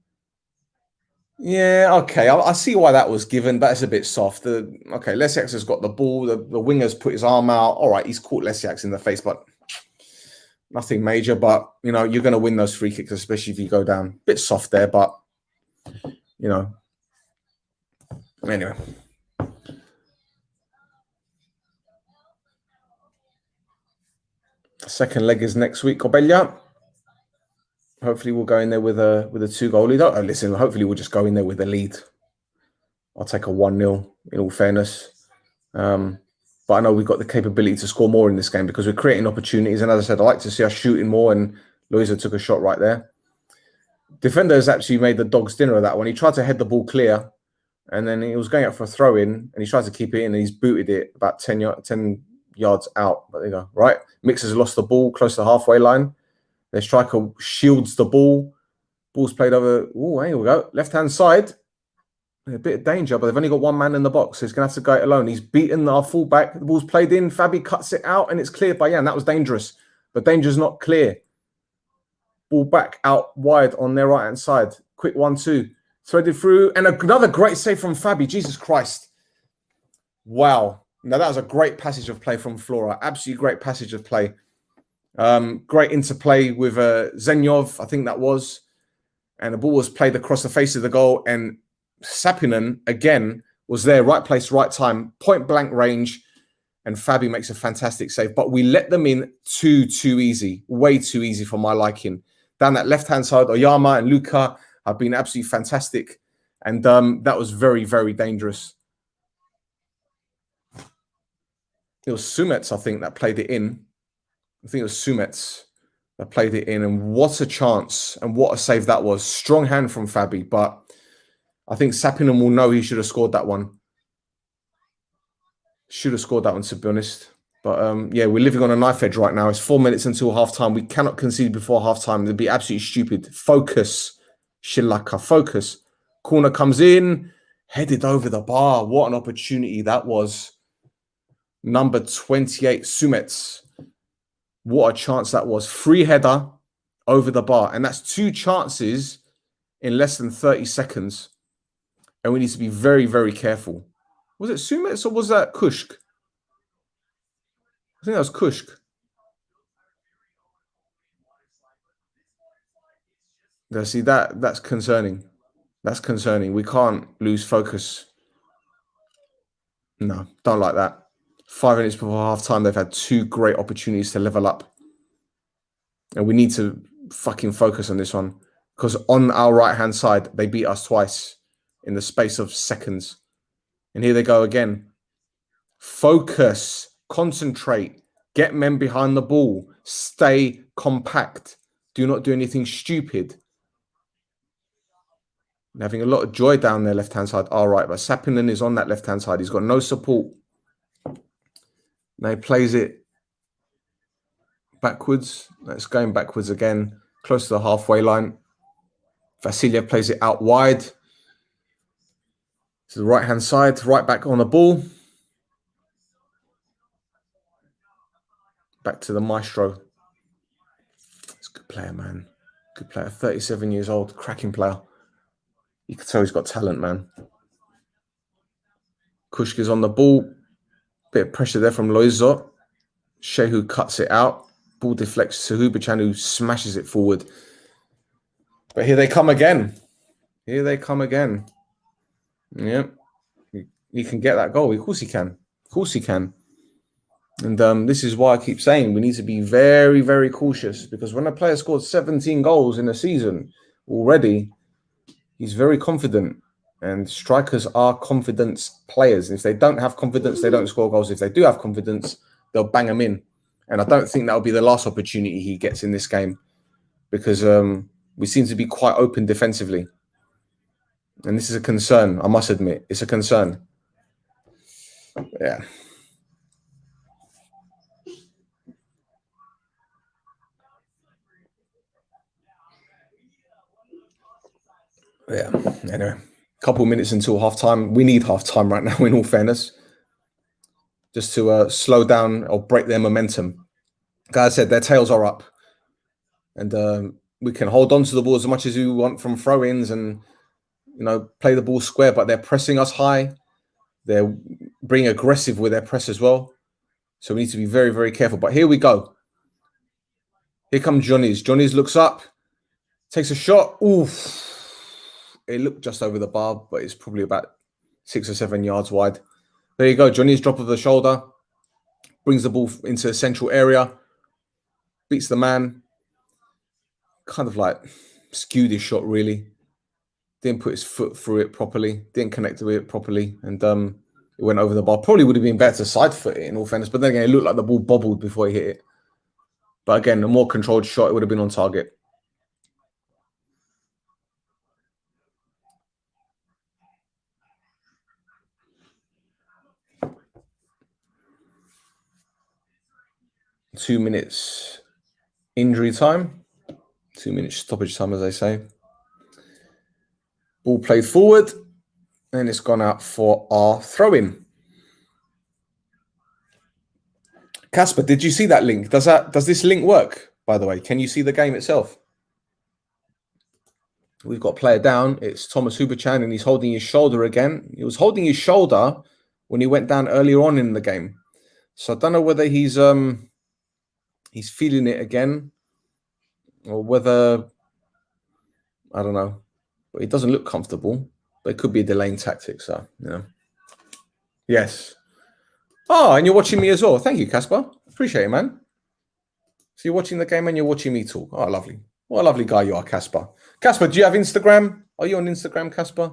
Yeah, okay. I see why that was given. That's a bit soft. Okay, Lesiak has got the ball. The winger's put his arm out. All right, he's caught Lesiak in the face, but nothing major. But, you know, you're going to win those free kicks, especially if you go down. Bit soft there, but, you know. Anyway. Second leg is next week, Cobelia. Hopefully we'll go in there with a 2-goal lead. Oh, listen, hopefully we'll just go in there with a lead. I'll take a 1-0 in all fairness. But I know we've got the capability to score more in this game because we're creating opportunities. And as I said, I like to see us shooting more, and Loiza took a shot right there. Defender has actually made the dog's dinner of that one. He tried to head the ball clear, and then he was going out for a throw-in, and he tried to keep it in, and he's booted it about 10 yards out. But there you go. Right? Mix has lost the ball close to the halfway line. Their striker shields the ball. Ball's played over. Oh, here we go. Left-hand side. A bit of danger, but they've only got one man in the box, so he's going to have to go it alone. He's beaten our fullback. The ball's played in. Fabi cuts it out, and it's cleared by Jan. That was dangerous. But danger's not clear. Ball back out wide on their right-hand side. Quick 1-2. Threaded through. And another great save from Fabi. Jesus Christ. Wow. Now, that was a great passage of play from Flora. Absolutely great passage of play. Great interplay with Zenyov, I think that was. And the ball was played across the face of the goal. And Sapinen, again, was there. Right place, right time. Point blank range. And Fabi makes a fantastic save. But we let them in too easy. Way too easy for my liking. Down that left-hand side, Oyama and Luca have been absolutely fantastic. And that was very, very dangerous. It was Sumets, I think, that played it in. I think it was Sumets that played it in. And what a chance and what a save that was. Strong hand from Fabi. But I think Sapinen will know he should have scored that one. Should have scored that one, to be honest. But yeah, we're living on a knife edge right now. It's 4 minutes until half-time. We cannot concede before half-time. It'd be absolutely stupid. Focus, Shilaka, focus. Corner comes in, headed over the bar. What an opportunity that was. Number 28, Sumets. What a chance that was. Free header over the bar. And that's 2 chances in less than 30 seconds. And we need to be very, very careful. Was it Sumets or was that Kushk? I think that was Kushk. Yeah, see, that's concerning. That's concerning. We can't lose focus. No, don't like that. 5 minutes before half-time, they've had 2 great opportunities to level up. And we need to fucking focus on this one. Because on our right-hand side, they beat us twice in the space of seconds. And here they go again. Focus. Concentrate. Get men behind the ball. Stay compact. Do not do anything stupid. They're having a lot of joy down their left-hand side. All right, but Sapinen is on that left-hand side. He's got no support. Now he plays it backwards. It's going backwards again. Close to the halfway line. Vasiliev plays it out wide. To the right-hand side. Right back on the ball. Back to the maestro. He's a good player, man. Good player, 37 years old, cracking player. You can tell he's got talent, man. Kushka's on the ball. Bit of pressure there from Loizo. Shehu cuts it out. Ball deflects to Hubachan, who smashes it forward. But here they come again. Here they come again. Yep. He can get that goal. Of course he can. Of course he can. And this is why I keep saying we need to be very, very cautious, because when a player scores 17 goals in a season already, he's very confident. And strikers are confidence players. If they don't have confidence, they don't score goals. If they do have confidence, they'll bang them in. And I don't think that'll be the last opportunity he gets in this game, because we seem to be quite open defensively. And this is a concern, I must admit. It's a concern. Yeah. Yeah. Anyway, a couple of minutes until halftime. We need halftime right now, in all fairness, just to slow down or break their momentum. Like I said, their tails are up. And we can hold on to the ball as much as we want from throw-ins and, play the ball square, but they're pressing us high. They're being aggressive with their press as well. So we need to be very, very careful. But here we go. Here comes Johnny's. Johnny's looks up, takes a shot. Oof. It looked just over the bar, but it's probably about 6 or 7 yards wide. There you go. Johnny's drop of the shoulder. Brings the ball into the central area. Beats the man. Kind of like skewed his shot, really. Didn't put his foot through it properly. Didn't connect with it properly. And it went over the bar. Probably would have been better to side foot it, in all fairness. But then again, it looked like the ball bobbled before he hit it. But again, a more controlled shot, it would have been on target. Two minutes injury time. 2 minutes stoppage time, as they say. Ball played forward. And it's gone out for our throw-in. Casper, did you see that link? Does this link work, by the way? Can you see the game itself? We've got player down. It's Thomas Hubachan, and he's holding his shoulder again. He was holding his shoulder when he went down earlier on in the game. So I don't know whether he's feeling it again, or whether, I don't know. But it doesn't look comfortable. But it could be a delaying tactic, so, Yes. Oh, and you're watching me as well. Thank you, Casper. Appreciate it, man. So you're watching the game and you're watching me talk. Oh, lovely. What a lovely guy you are, Casper. Casper, do you have Instagram? Are you on Instagram, Casper?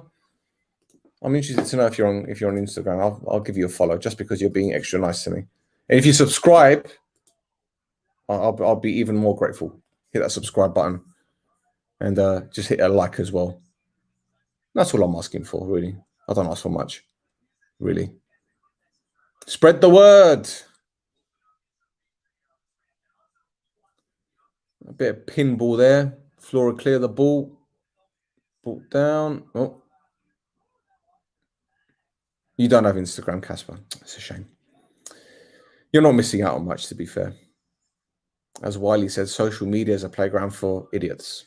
I'm interested to know if you're on Instagram. I'll give you a follow just because you're being extra nice to me. And if you subscribe, I'll be even more grateful. Hit that subscribe button and just hit a like as well. That's all I'm asking for, really. I don't ask for much, really. Spread the word. A bit of pinball there. Flora clear the ball. Ball down. Oh. You don't have Instagram, Casper. It's a shame. You're not missing out on much, to be fair. As Wiley said, social media is a playground for idiots.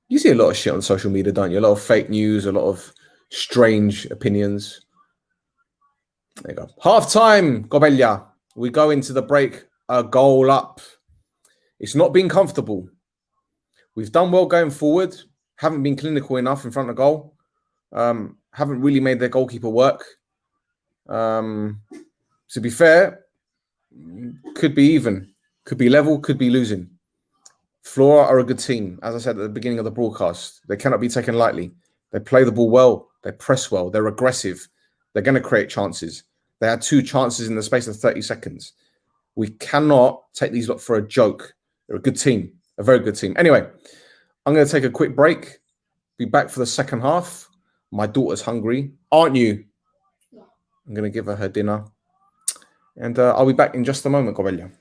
You see a lot of shit on social media, don't you? A lot of fake news, a lot of strange opinions. There you go. Half time, Gobella. We go into the break, a goal up. It's not been comfortable. We've done well going forward. Haven't been clinical enough in front of goal. Haven't really made their goalkeeper work. To be fair, could be even. Could be level, could be losing. Flora are a good team. As I said at the beginning of the broadcast, they cannot be taken lightly. They play the ball well. They press well. They're aggressive. They're going to create chances. They had 2 chances in the space of 30 seconds. We cannot take these lot for a joke. They're a good team, a very good team. Anyway, I'm going to take a quick break. Be back for the second half. My daughter's hungry. Aren't you? Yeah. I'm going to give her dinner. And I'll be back in just a moment, Covellia.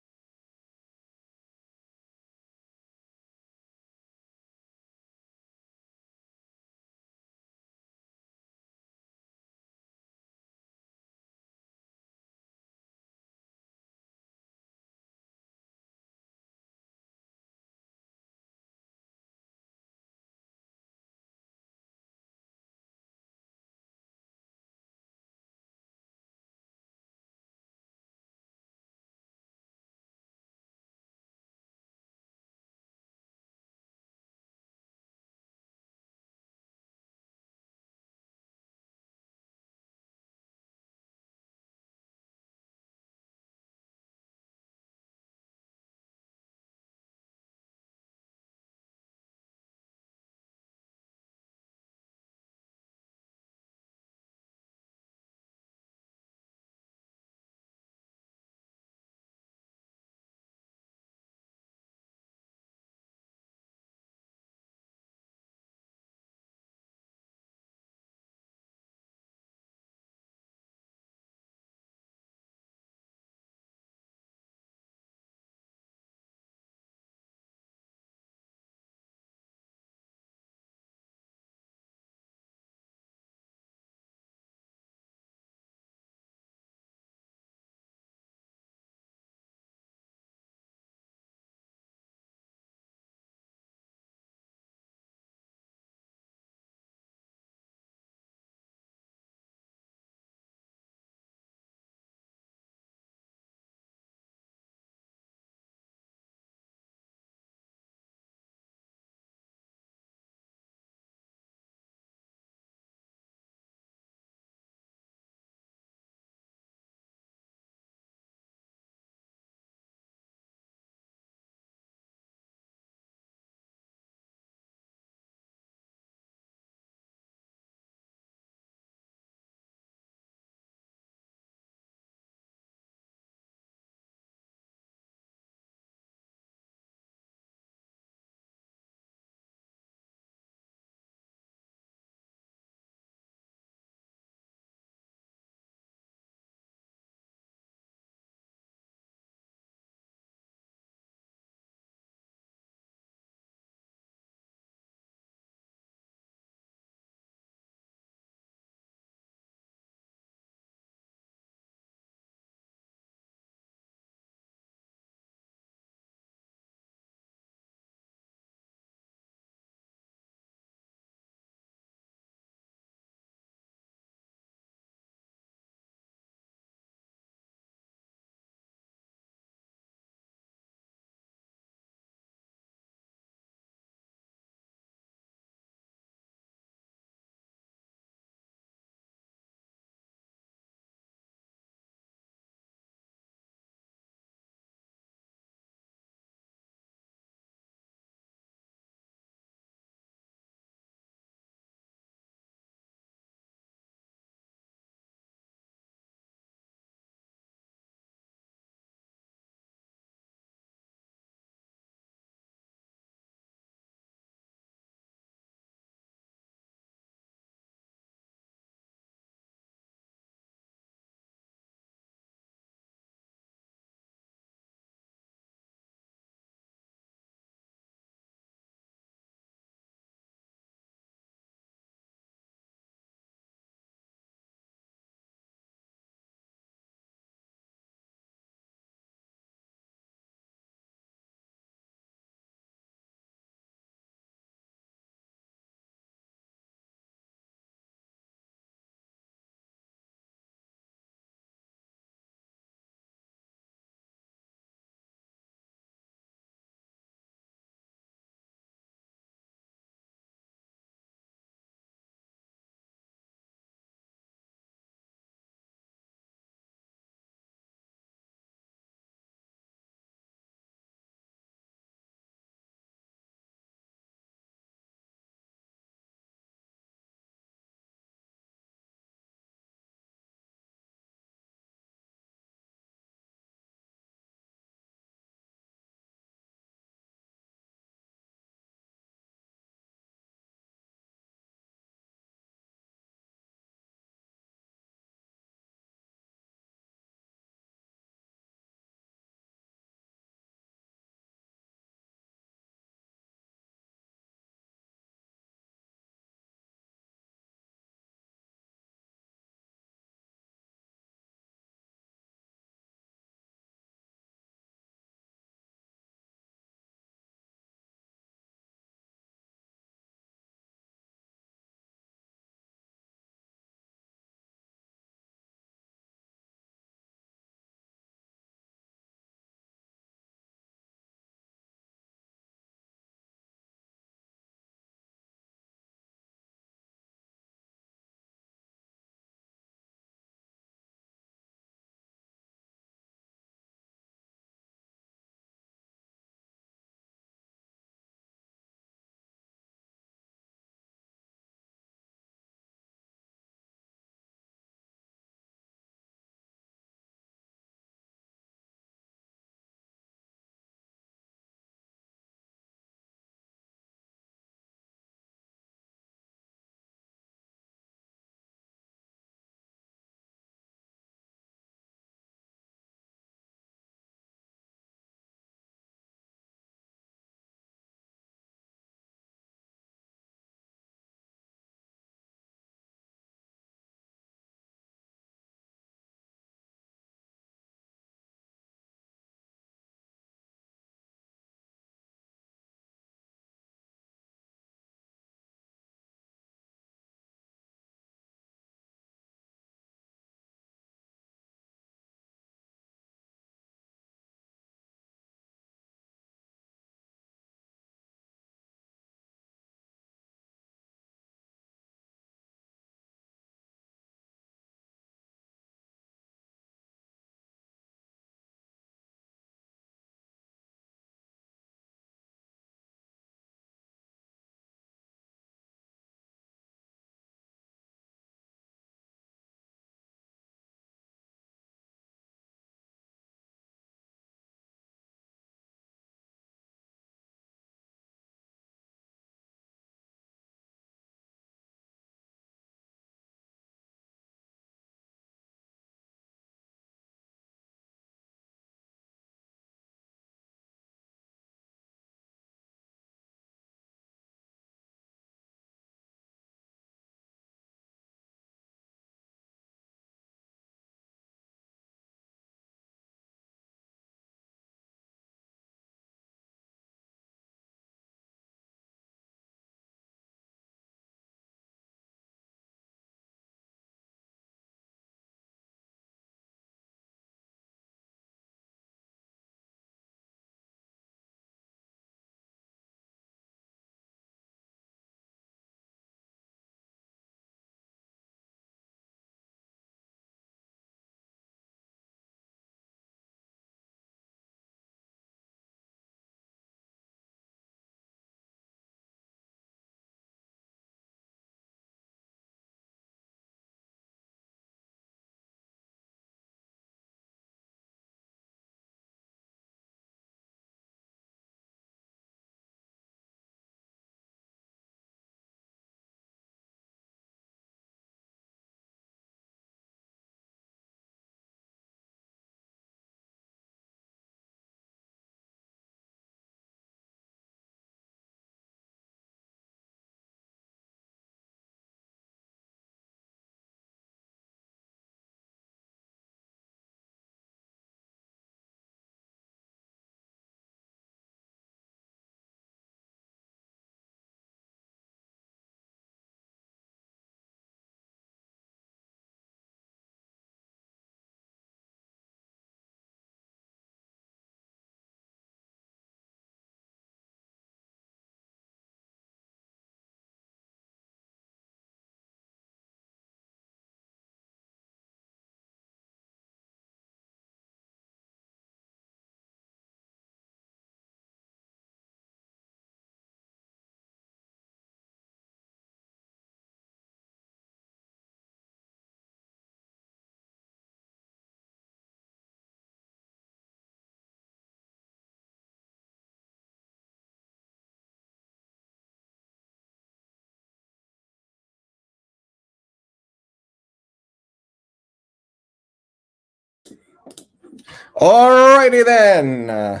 Alrighty then.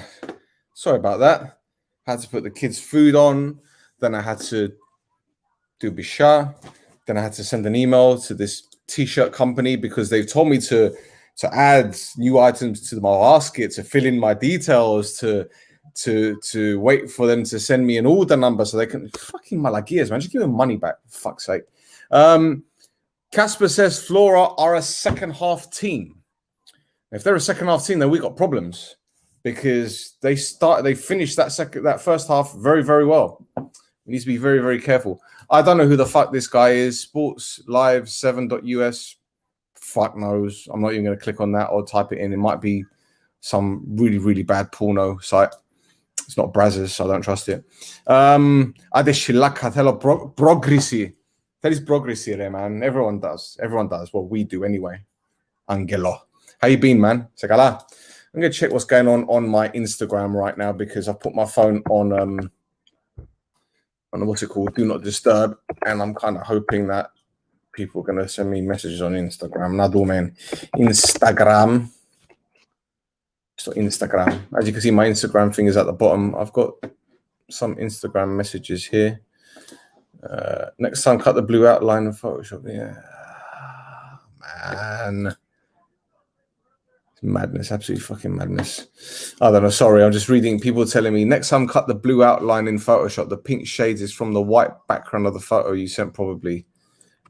Sorry about that. Had to put the kids' food on. Then I had to do Bishar. Then I had to send an email to this t-shirt company because they've told me to add new items to my basket, to fill in my details, to wait for them to send me an order number so they can fucking malagias, man. Just give them money back, for fuck's sake. Casper says Flora are a second half team. If they're a second half team, then we got problems because they finished that first half very, very well. We need to be very, very careful. I don't know who the fuck this guy is. Sportslive7.us. Fuck knows. I'm not even going to click on that or type it in. It might be some really, really bad porno site. It's not Brazzers, so I don't trust it. Adeshilaka, tell progressi. Tell us progressi, man. Everyone does. Everyone does. Well, we do anyway. Angelo. How you been, man? Segala. I'm going to check what's going on my Instagram right now because I've put my phone on what's it called? Do not disturb. And I'm kind of hoping that people are going to send me messages on Instagram. Nadu, man. Instagram. So Instagram. As you can see, my Instagram thing is at the bottom. I've got some Instagram messages here. Next time, cut the blue outline of Photoshop. Yeah. Man. Madness, absolutely fucking madness. I don't know, sorry, I'm just reading people telling me next time cut the blue outline in Photoshop. The pink shades is from the white background of the photo you sent, probably.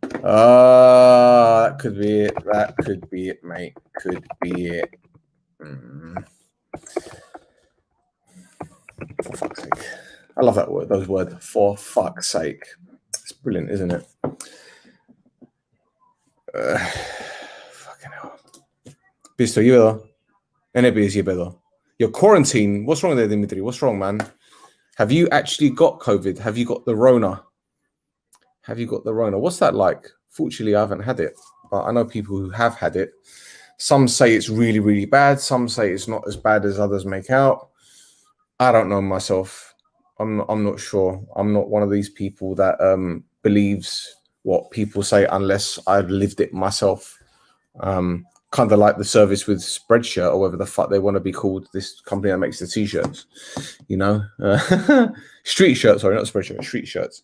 That could be it. That could be it, mate. Could be it. For fuck's sake. I love that word, those words. For fuck's sake. It's brilliant, isn't it? Fucking hell. Pisto, you better. You're quarantined. What's wrong there, Dimitri? What's wrong, man? Have you actually got COVID? Have you got the Rona? Have you got the Rona? What's that like? Fortunately, I haven't had it, but I know people who have had it. Some say it's really, really bad. Some say it's not as bad as others make out. I don't know myself. I'm not sure. I'm not one of these people that believes what people say unless I've lived it myself. Kind of like the service with Spreadshirt or whatever the fuck they want to be called. This company that makes the t-shirts, you know, street shirts. Sorry, not Spreadshirt, street shirts.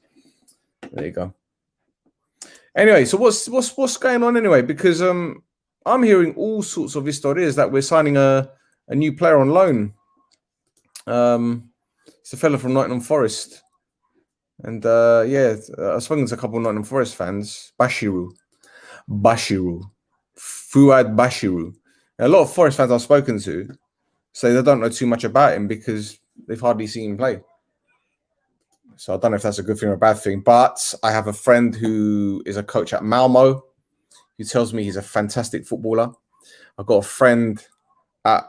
There you go. Anyway, so what's going on anyway? Because I'm hearing all sorts of historias that we're signing a new player on loan. It's a fella from Nottingham Forest, and I've spoken to a couple of Nottingham Forest fans. Bashiru. Fuad Bashiru. A lot of Forest fans I've spoken to say they don't know too much about him because they've hardly seen him play. So I don't know if that's a good thing or a bad thing, but I have a friend who is a coach at Malmo who tells me he's a fantastic footballer. I've got a friend at...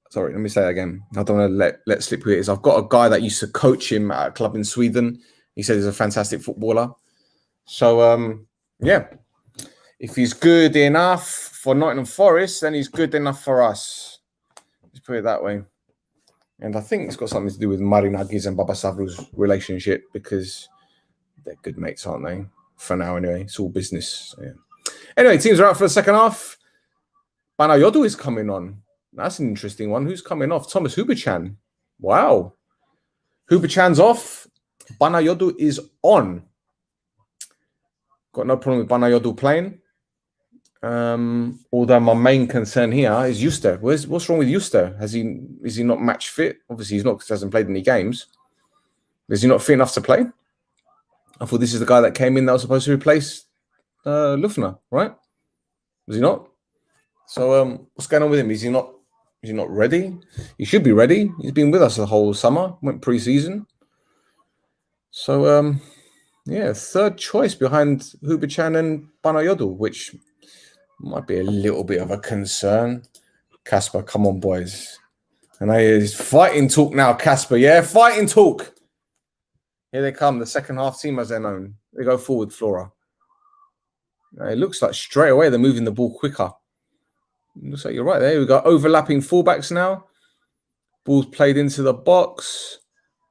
Sorry, let me say that again. I don't want to let slip who it is. I've got a guy that used to coach him at a club in Sweden. He said he's a fantastic footballer. So, yeah. If he's good enough for Nottingham Forest, then he's good enough for us. Let's put it that way. And I think it's got something to do with Marinakis and Babasavru's relationship because they're good mates, aren't they? For now, anyway. It's all business. So, yeah. Anyway, teams are out for the second half. Banayodu is coming on. That's an interesting one. Who's coming off? Thomas Huberchan. Wow. Huberchan's off. Banayodu is on. Got no problem with Banayodu playing. Although my main concern here is Juster. What's wrong with Juster? Is he not match fit? Obviously, he's not because he hasn't played any games. Is he not fit enough to play? I thought this is the guy that came in that was supposed to replace Lufner, right? Was he not? So what's going on with him? Is he not ready? He should be ready. He's been with us the whole summer. Went pre-season. So yeah, third choice behind Huberchan and Banayodu, which might be a little bit of a concern. Casper, come on, boys. And it's fighting talk now, Casper. Yeah, fighting talk. Here they come, the second half team as they're known. They go forward, Flora. It looks like straight away they're moving the ball quicker. Looks like you're right there. We've got overlapping fullbacks now. Ball's played into the box.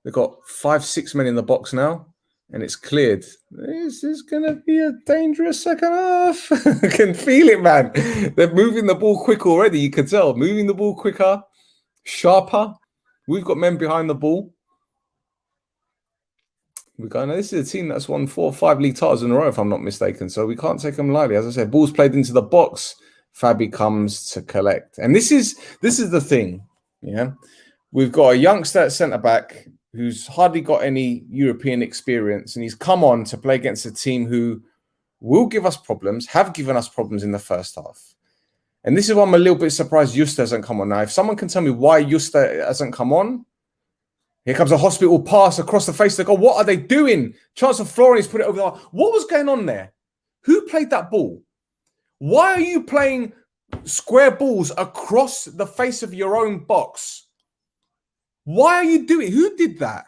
They've got 5-6 men in the box now. and it's cleared. This is going to be a dangerous second half. I can feel it, man. They're moving the ball quick already. You can tell. Moving the ball quicker, sharper. We've got men behind the ball. We're going, this is a team that's won 4 or 5 league titles in a row, if I'm not mistaken. So we can't take them lightly. As I said, ball's played into the box. Fabi comes to collect. And this is the thing. Yeah. We've got a youngster at centre-back who's hardly got any European experience, and he's come on to play against a team who will give us problems, have given us problems in the first half. And this is why I'm a little bit surprised Justa hasn't come on now. If someone can tell me why Justa hasn't come on, here comes a hospital pass across the face of the goal. What are they doing? Chance of Flora, he's put it over the line. What was going on there? Who played that ball? Why are you playing square balls across the face of your own box? Why are you doing? Who did that?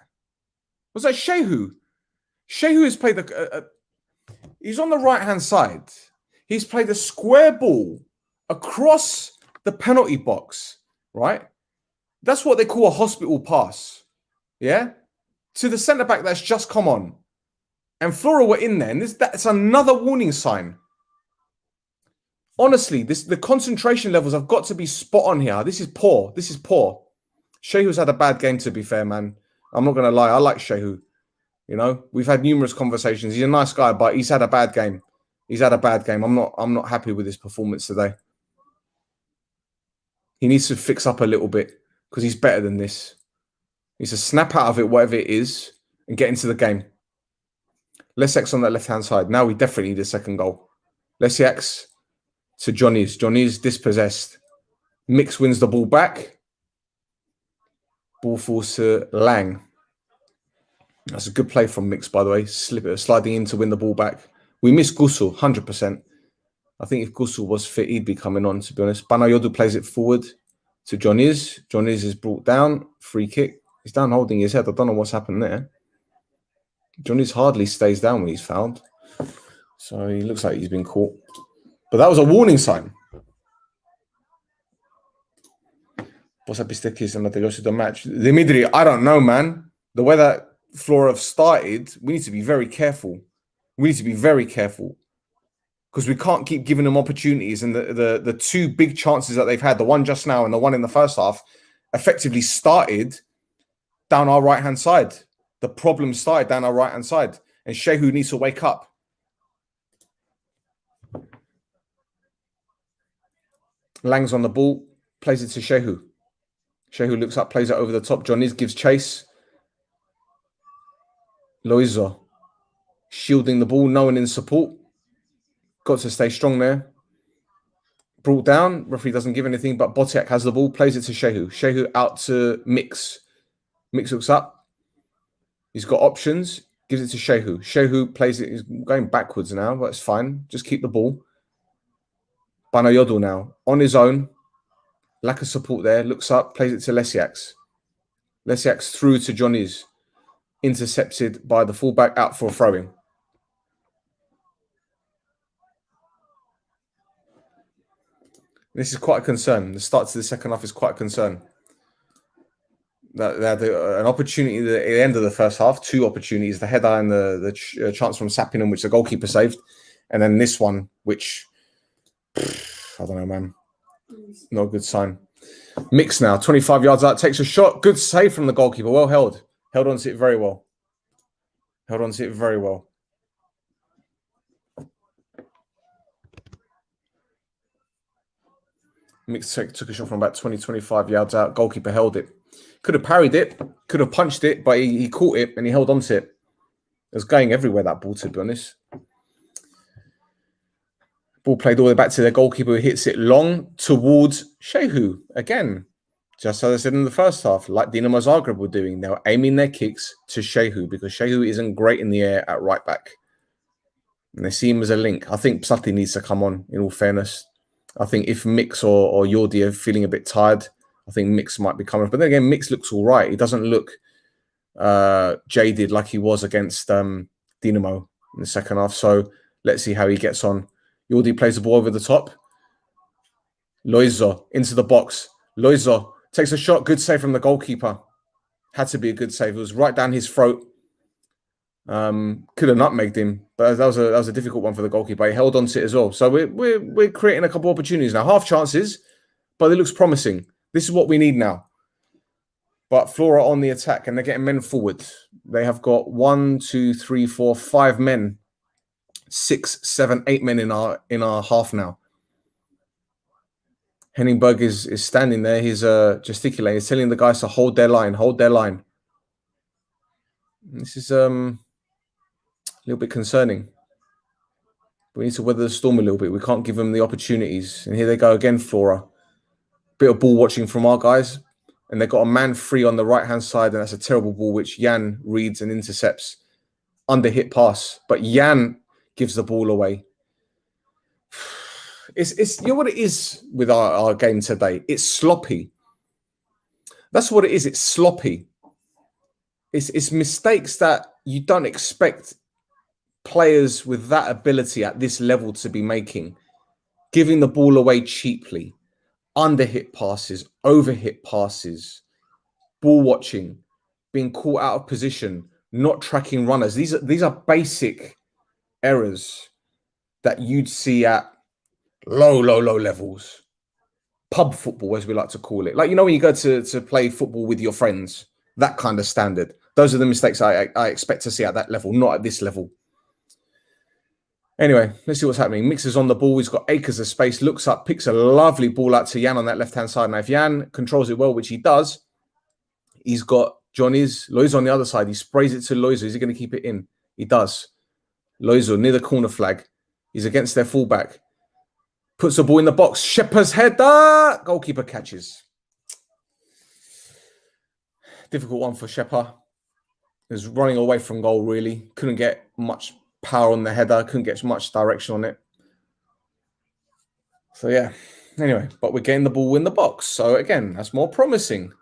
Was that Shehu? Shehu has played he's on the right-hand side. He's played a square ball across the penalty box, right? That's what they call a hospital pass. Yeah? To the centre-back that's just come on. And Flora were in there. And that's another warning sign. Honestly, the concentration levels have got to be spot on here. This is poor. This is poor. Shehu's had a bad game, to be fair, man. I'm not going to lie. I like Shehu. You know, we've had numerous conversations. He's a nice guy, but he's had a bad game. He's had a bad game. I'm not happy with his performance today. He needs to fix up a little bit because he's better than this. He needs to snap out of it, whatever it is, and get into the game. Lesiak's on that left-hand side. Now we definitely need a second goal. Lesiak's to Johnny's. Johnny's dispossessed. Mix wins the ball back. Ball falls to Lang. That's a good play from Mix, by the way. Sliding in to win the ball back. We miss Gusul, 100%. I think if Gusul was fit, he'd be coming on, to be honest. Banayodu plays it forward to Johnny's. Johnny's is brought down. Free kick. He's down holding his head. I don't know what's happened there. Johnny's hardly stays down when he's fouled. So he looks like he's been caught. But that was a warning sign. What's up, Pistekis and Mateos to the match? Dimitri, I don't know, man. The way that Flora have started, we need to be very careful. We need to be very careful. Because we can't keep giving them opportunities. And the two big chances that they've had, the one just now and the one in the first half, effectively started down our right-hand side. The problem started down our right-hand side. And Shehu needs to wake up. Lang's on the ball, plays it to Shehu. Shehu looks up, plays it over the top. Johnny's gives chase. Loizo shielding the ball, no one in support. Got to stay strong there. Brought down. Referee doesn't give anything, but Botiak has the ball, plays it to Shehu. Shehu out to Mix. Mix looks up. He's got options. Gives it to Shehu. Shehu plays it. He's going backwards now, but it's fine. Just keep the ball. Banayodu now. On his own. Lack of support there. Looks up. Plays it to Lesiak's. Lesiak's through to Johnny's. Intercepted by the fullback, out for a throw-in. This is quite a concern. The start to the second half is quite a concern. They had an opportunity at the end of the first half, 2 opportunities, the header and the chance from Sapinen, which the goalkeeper saved. And then this one, which, I don't know, man. Not a good sign. Mix now, 25 yards out, takes a shot. Good save from the goalkeeper. Well held. Held on to it very well. Held on to it very well. Mix took a shot from about 20, 25 yards out. Goalkeeper held it. Could have parried it. Could have punched it, but he caught it and he held on to it. It was going everywhere, that ball, to be honest. Ball played all the way back to their goalkeeper, who hits it long towards Shehu. Again, just as I said in the first half, like Dinamo Zagreb were doing, they were aiming their kicks to Shehu because Shehu isn't great in the air at right back. And they see him as a link. I think Psati needs to come on, in all fairness. I think if Mix or Yordi are feeling a bit tired, I think Mix might be coming. But then again, Mix looks all right. He doesn't look jaded like he was against Dinamo in the second half. So let's see how he gets on. Yordi plays the ball over the top. Loizo into the box. Loizo takes a shot. Good save from the goalkeeper. Had to be a good save. It was right down his throat. Could have nutmegged him, but that was a difficult one for the goalkeeper. He held on to it as well. So we're creating a couple of opportunities now, half chances, but it looks promising. This is what we need now. But Flora on the attack, and they're getting men forward. They have got 1, 2, 3, 4, 5 men, 6, 7, 8 men in our half now. Henningberg is standing there. He's gesticulating. He's telling the guys to hold their line, hold their line. This is a little bit concerning. We need to weather the storm a little bit. We can't give them the opportunities. And here they go again, Flora. Bit of ball watching from our guys. And they've got a man free on the right-hand side, and that's a terrible ball, which Jan reads and intercepts. Under hit pass. But Jan gives the ball away. It's you know what it is with our game today? It's sloppy. That's what it is. It's sloppy. It's mistakes that you don't expect players with that ability at this level to be making. Giving the ball away cheaply. Under hit passes, over hit passes, ball watching, being caught out of position, not tracking runners. These are basic errors that you'd see at low levels. Pub football, as we like to call it. Like, you know, when you go to play football with your friends, that kind of standard. Those are the mistakes I expect to see at that level, not at this level. Anyway, let's see what's happening. Mixer's on the ball. He's got acres of space. Looks up, picks a lovely ball out to Jan on that left-hand side. Now, if Jan controls it well, which he does, he's got Loizo on the other side. He sprays it to Loizo. Is he going to keep it in? He does. Loizo near the corner flag. He's against their fullback. Puts the ball in the box. Shepherd's header. Goalkeeper catches. Difficult one for Shepherd. He was running away from goal, really. Couldn't get much power on the header, couldn't get much direction on it. So yeah, anyway, but we're getting the ball in the box. So again, that's more promising.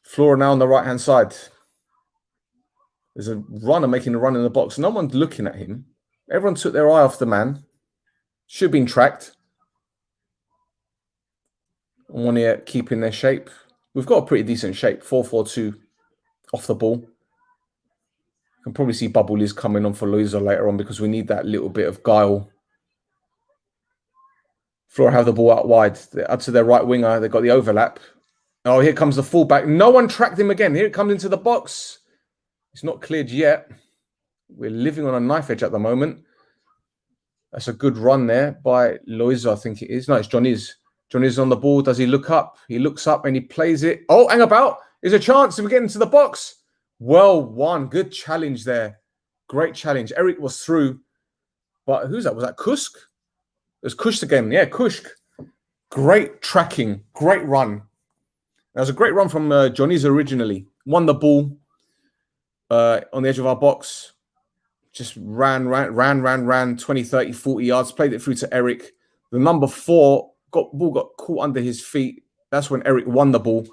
Flora now on the right-hand side. There's a runner making a run in the box. No one's looking at him. Everyone took their eye off the man. Should have been tracked. Omonoia keeping their shape. We've got a pretty decent shape, 4-4-2 off the ball. You can probably see Bubble is coming on for Loizo later on because we need that little bit of guile. Flora have the ball out wide. They're up to their right winger. They've got the overlap. Oh, here comes the fullback. No one tracked him again. Here it comes into the box. It's not cleared yet. We're living on a knife edge at the moment. That's a good run there by Loizo, I think it is. No, it's Johnny's. Johnny's on the ball. Does he look up? He looks up and he plays it. Oh, hang about. There's a chance of getting to the box. Well won. Good challenge there. Great challenge. Eric was through. But who's that? Was that Kusk? It was Kusk again. Yeah, Kusk. Great tracking. Great run. That was a great run from Johnny's originally. Won the ball on the edge of our box. Just ran 20, 30, 40 yards. Played it through to Eric. The number 4 ball got caught under his feet. That's when Eric won the ball.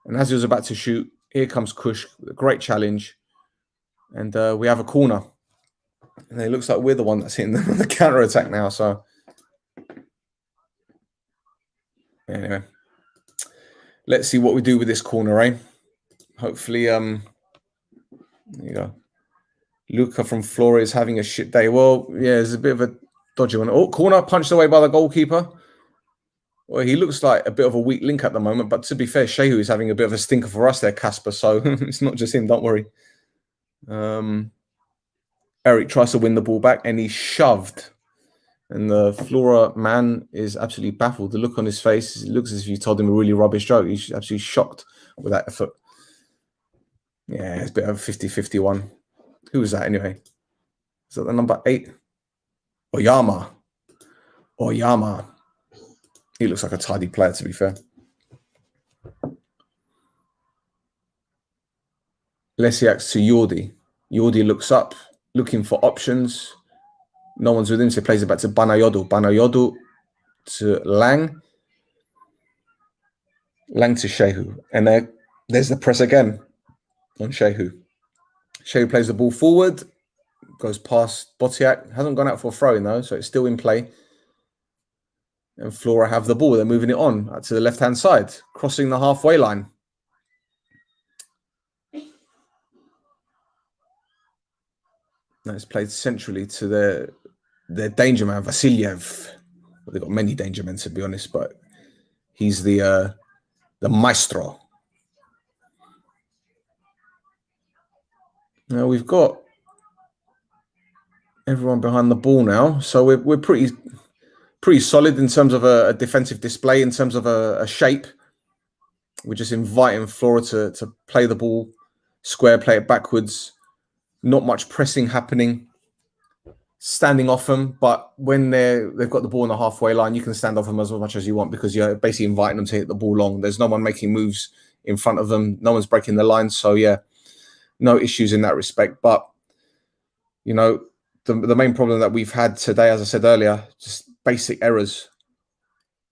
And as he was about to shoot, here comes Kush. Great challenge. And we have a corner. And it looks like we're the one that's hitting the counter-attack now. So, anyway. Let's see what we do with this corner, eh? Hopefully, there you go. Luca from Flora is having a shit day. Well, yeah, there's a bit of a dodgy one. Oh, corner punched away by the goalkeeper. Well, he looks like a bit of a weak link at the moment, but to be fair, Shehu is having a bit of a stinker for us there, Casper, so it's not just him, don't worry. Eric tries to win the ball back, and he's shoved. And the Flora man is absolutely baffled. The look on his face, it looks as if you told him a really rubbish joke. He's absolutely shocked with that effort. Yeah, it's a bit of a 50-50 one. Who was that anyway? Is that the number 8? Oyama. He looks like a tidy player, to be fair. Lesiak's to Yordi. Yordi looks up, looking for options. No one's with him, so he plays it back to Banayodu. Banayodu to Lang. Lang to Shehu. And there's the press again on Shehu. Shehu plays the ball forward, goes past Botiak. Hasn't gone out for a throw-in, though, so it's still in play. And Flora have the ball. They're moving it on to the left-hand side, crossing the halfway line. Now it's played centrally to their danger man, Vasiliev. Well, they've got many danger men, to be honest, but he's the maestro. Now we've got everyone behind the ball now, so we're pretty solid in terms of a defensive display, in terms of a shape. We're just inviting Flora to play the ball square, play it backwards. Not much pressing happening. Standing off them, but when they've got the ball on the halfway line, you can stand off them as much as you want because you're basically inviting them to hit the ball long. There's no one making moves in front of them. No one's breaking the line. So, yeah, no issues in that respect. But, you know, the main problem that we've had today, as I said earlier, just basic errors.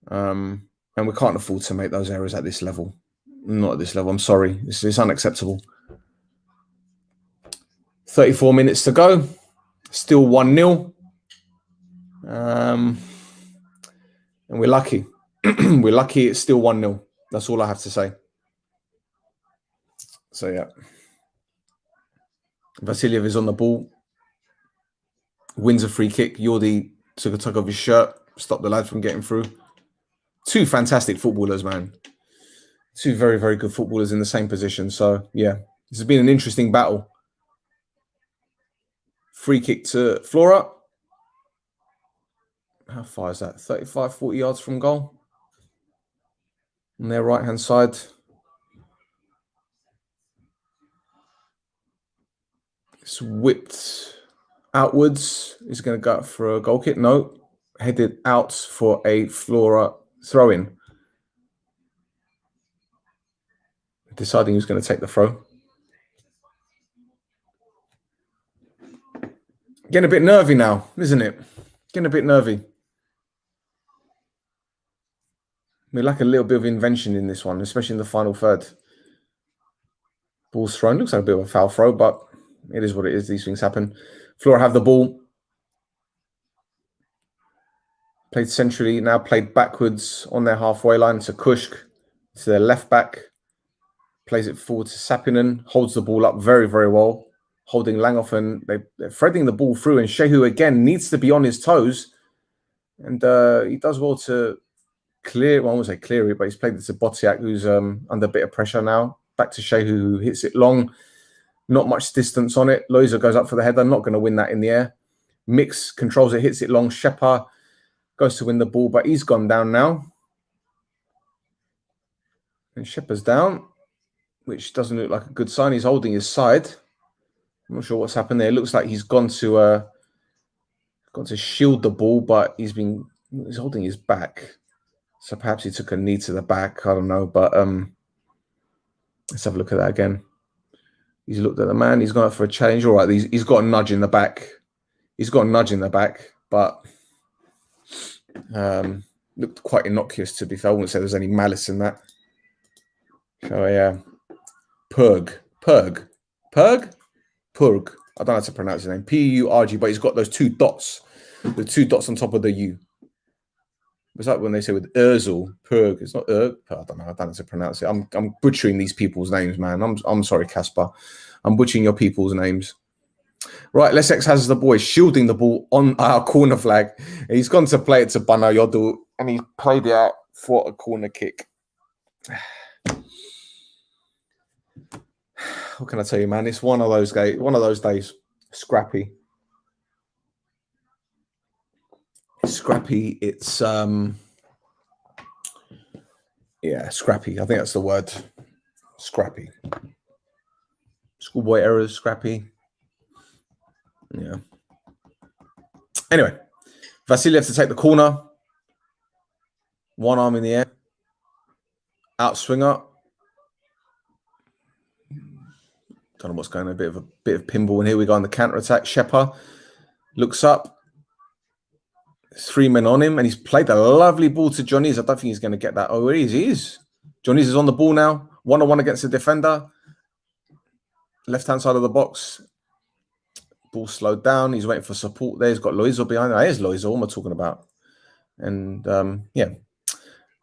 And we can't afford to make those errors at this level. Not at this level. I'm sorry. It's unacceptable. 34 minutes to go. Still 1-0. And we're lucky. We're lucky it's still 1-0. That's all I have to say. So, yeah. Vasiliev is on the ball. Wins a free kick. Yordi took a tug of his shirt. Stopped the lad from getting through. Two fantastic footballers, man. Two very, very good footballers in the same position. So, yeah. This has been an interesting battle. Free kick to Flora. How far is that? 35, 40 yards from goal. On their right-hand side. It's whipped outwards. Is going to go up for a goal kick. No. Headed out for a Flora throw-in. Deciding who's going to take the throw. Getting a bit nervy now, isn't it? Getting a bit nervy. We lack a little bit of invention in this one, especially in the final third. Ball's thrown. Looks like a bit of a foul throw, but it is what it is. These things happen. Flora have the ball. Played centrally, now played backwards on their halfway line to Kushk, to their left back. Plays it forward to Sapinen. Holds the ball up very, very well. Holding Langhoffen. They're threading the ball through, and Shehu again needs to be on his toes. And he does well to clear, well, I won't say clear it, but he's played it to Botiak, who's under a bit of pressure now. Back to Shehu, who hits it long. Not much distance on it. Loiza goes up for the header. Not going to win that in the air. Mix controls it, hits it long. Shepa goes to win the ball, but he's gone down now. And Shepa's down, which doesn't look like a good sign. He's holding his side. I'm not sure what's happened there. It looks like he's gone to shield the ball, but he's holding his back. So perhaps he took a knee to the back. I don't know, but let's have a look at that again. He's looked at the man. He's gone up for a change. All right, he's got a nudge in the back. He's got a nudge in the back, but looked quite innocuous, to be fair. I wouldn't say there's any malice in that. So, yeah. Purg. I don't know how to pronounce his name. P-U-R-G, but he's got those two dots. The two dots on top of the U. It's like when they say with Urzel, Purg. It's not Erg. I don't know how to pronounce it. I'm butchering these people's names, man. I'm sorry, Casper. I'm butchering your people's names. Right, Lessex has the boy shielding the ball on our corner flag. He's gone to play it to Bana Yodu, and he played it out for a corner kick. What can I tell you, man? It's one of those days. Scrappy. Scrappy. It's yeah, scrappy. I think that's the word. Scrappy. Schoolboy errors, scrappy. Yeah. Anyway, Vasiliev to take the corner. One arm in the air. Out swinger. Don't know what's going on. A bit of pinball. And here we go on the counter attack. Shepa looks up. There's three men on him, and he's played a lovely ball to Johnny's. I don't think he's going to get that. Oh, he is. Johnny's is on the ball now. 1-on-1 against the defender. Left-hand side of the box. Ball slowed down. He's waiting for support there. He's got Loizo behind him. There's Loizo. What am I talking about? And yeah,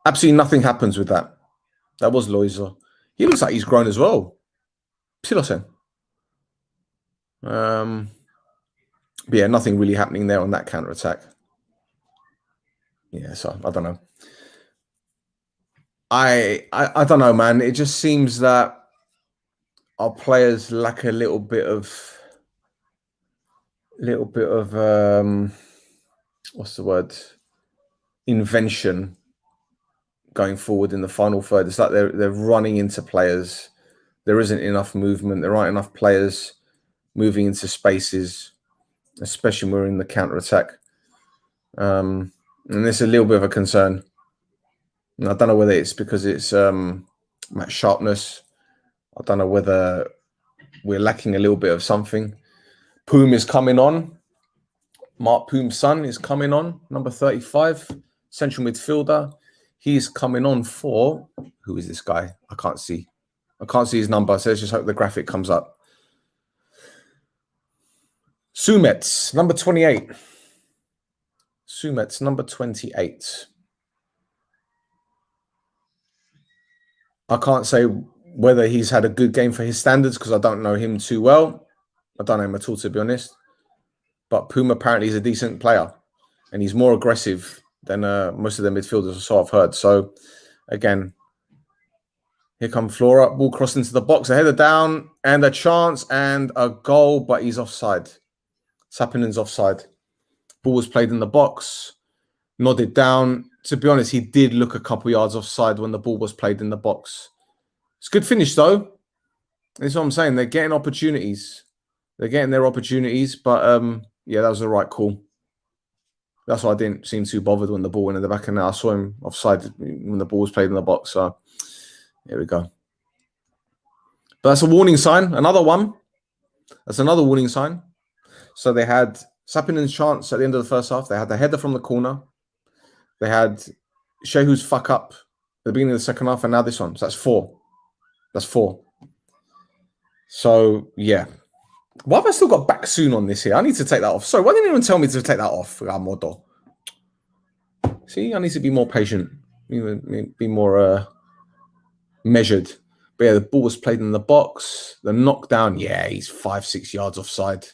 absolutely nothing happens with that. That was Loizo. He looks like he's grown as well. But yeah, nothing really happening there on that counter attack. Yeah, so I don't know. I don't know, man. It just seems that our players lack a little bit of what's the word? Invention going forward in the final third. It's like they're running into players. There isn't enough movement. There aren't enough players moving into spaces, especially when we're in the counter attack. And it's a little bit of a concern. And I don't know whether it's because it's match sharpness. I don't know whether we're lacking a little bit of something. Poom is coming on. Mark Poom's son is coming on, number 35, central midfielder. He's coming on for, who is this guy? I can't see his number, so let's just hope the graphic comes up. Sumets, number 28. Sumets, number 28. I can't say whether he's had a good game for his standards because I don't know him too well. I don't know him at all, to be honest. But Poom apparently is a decent player, and he's more aggressive than most of the midfielders, so I've heard. So, again, here come Flora, ball crossed into the box, a header down, and a chance and a goal, but he's offside. Sappinen's offside. Ball was played in the box, nodded down. To be honest, he did look a couple yards offside when the ball was played in the box. It's a good finish, though. That's what I'm saying. They're getting opportunities. They're getting their opportunities, but yeah, that was the right call. That's why I didn't seem too bothered when the ball went in the back of the net. I saw him offside when the ball was played in the box. So here we go. But that's a warning sign. Another one. That's another warning sign. So they had Sappinen's chance at the end of the first half. They had the header from the corner. They had Shehu's fuck up at the beginning of the second half, and now this one. So that's 4. That's 4. So yeah. Why have I still got back soon on this here? I need to take that off. Sorry, why didn't anyone tell me to take that off? See, I need to be more patient, be more measured. But yeah, the ball was played in the box. The knockdown, yeah, he's 5-6 yards offside.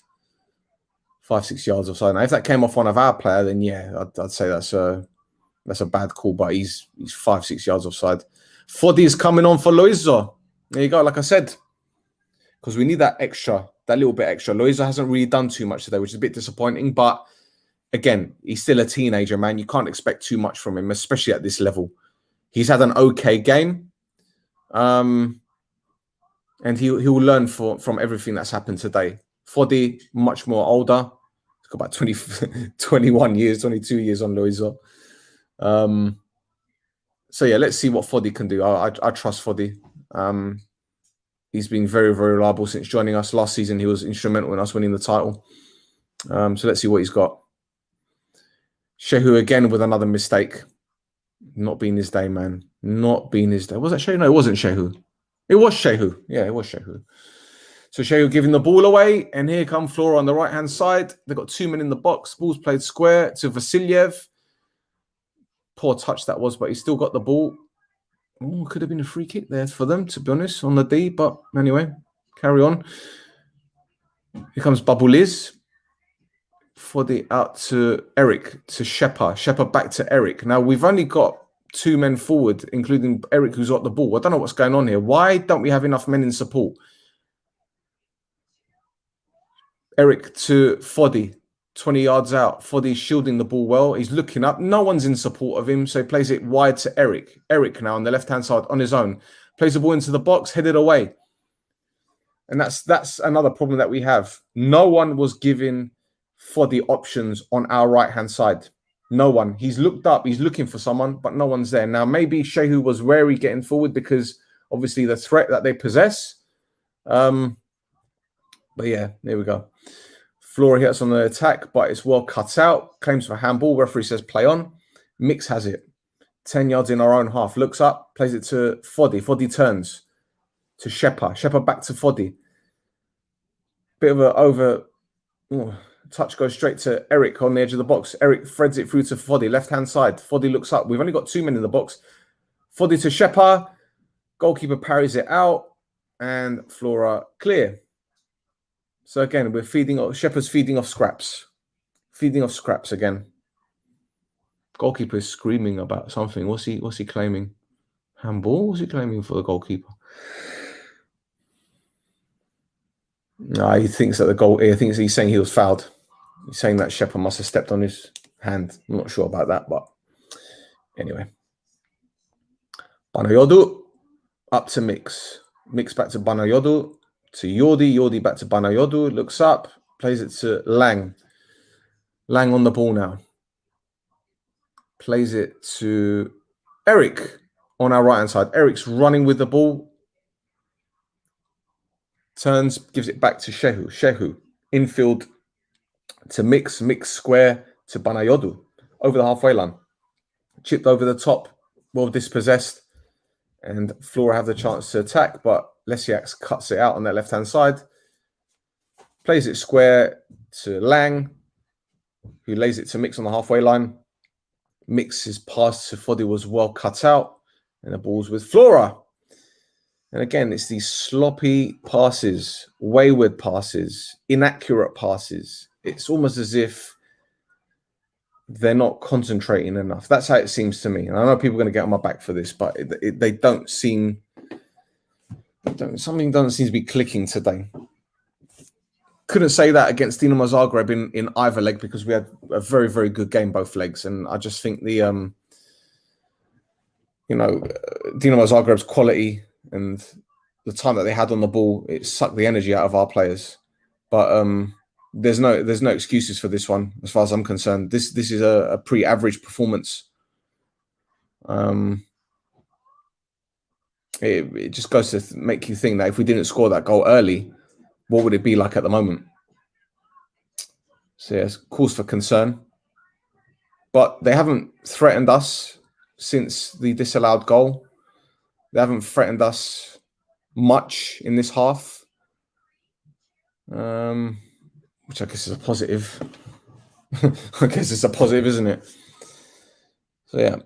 5-6 yards offside. Now, if that came off one of our player, then yeah, I'd say that's a bad call. But he's 5-6 yards offside. Foddy is coming on for Loizo. There you go. Like I said, because we need that little bit extra. Loizo hasn't really done too much today, which is a bit disappointing. But again, he's still a teenager, man. You can't expect too much from him, especially at this level. He's had an okay game. And he'll learn from everything that's happened today. Foddy, much more older. He's got about 21 years, 22 years on Loizo. So yeah, let's see what Foddy can do. I trust Foddy. He's been very, very reliable since joining us. Last season, he was instrumental in us winning the title. So let's see what he's got. Shehu again with another mistake. Not being his day, man. Not being his day. Was that Shehu? No, it wasn't Shehu. It was Shehu. Yeah, it was Shehu. So Shehu giving the ball away. And here come Flora on the right-hand side. They've got 2 men in the box. Ball's played square to Vasilyev. Poor touch that was, but he still got the ball. Oh, could have been a free kick there for them, to be honest, on the D. But anyway, carry on. Here comes Babuliz. Foddy out to Eric, to Shepa. Shepa back to Eric. Now, we've only got 2 men forward, including Eric, who's got the ball. I don't know what's going on here. Why don't we have enough men in support? Eric to Foddy, 20 yards out. Foddy's shielding the ball well. He's looking up. No one's in support of him, so he plays it wide to Eric. Eric now on the left-hand side on his own. Plays the ball into the box, headed away. And that's another problem that we have. No one was giving Foddy options on our right-hand side. No one. He's looked up. He's looking for someone, but no one's there. Now, maybe Shehu was wary getting forward because, obviously, the threat that they possess. But yeah, there we go. Flora hits on the attack, but it's well cut out. Claims for handball. Referee says play on. Mix has it. 10 yards in our own half. Looks up. Plays it to Foddy. Foddy turns to Shepa. Shepa back to Foddy. Bit of a over... Oh, Touch goes straight to Eric on the edge of the box. Eric threads it through to Foddy, left-hand side. Foddy looks up. We've only got 2 men in the box. Foddy to Shepa. Goalkeeper parries it out. And Flora clear. So again, we're feeding off. Shepa's feeding off scraps. Feeding off scraps again. Goalkeeper is screaming about something. What's he claiming? Handball? What's he claiming for the goalkeeper? No, he thinks that he's saying he was fouled. He's saying that Shepa must have stepped on his hand. I'm not sure about that, but anyway. Banayodu up to Mix. Mix back to Banayodu. To Yordi. Yordi back to Banayodu. Looks up. Plays it to Lang. Lang on the ball now. Plays it to Eric on our right-hand side. Eric's running with the ball. Turns, gives it back to Shehu. Shehu, infield to Mix. Mix square to Banayodu. Over the halfway line. Chipped over the top. Well dispossessed. And Flora have the chance to attack, but Lesiak cuts it out on that left-hand side. Plays it square to Lang, who lays it to Mix on the halfway line. Mix's pass to Foddy was well cut out. And the ball's with Flora. And again, it's these sloppy passes, wayward passes, inaccurate passes. It's almost as if they're not concentrating enough. That's how it seems to me. And I know people are going to get on my back for this, but they don't seem... something doesn't seem to be clicking today. Couldn't say that against Dinamo Zagreb in either leg because we had a very, very good game both legs. And I just think the, Dinamo Zagreb's quality and the time that they had on the ball, it sucked the energy out of our players. But there's no excuses for this one, as far as I'm concerned. This is a pretty average performance. It just goes to make you think that if we didn't score that goal early, what would it be like at the moment? So yes, cause for concern. But they haven't threatened us since the disallowed goal. They haven't threatened us much in this half, which I guess is a positive. I guess it's a positive, isn't it? So yeah.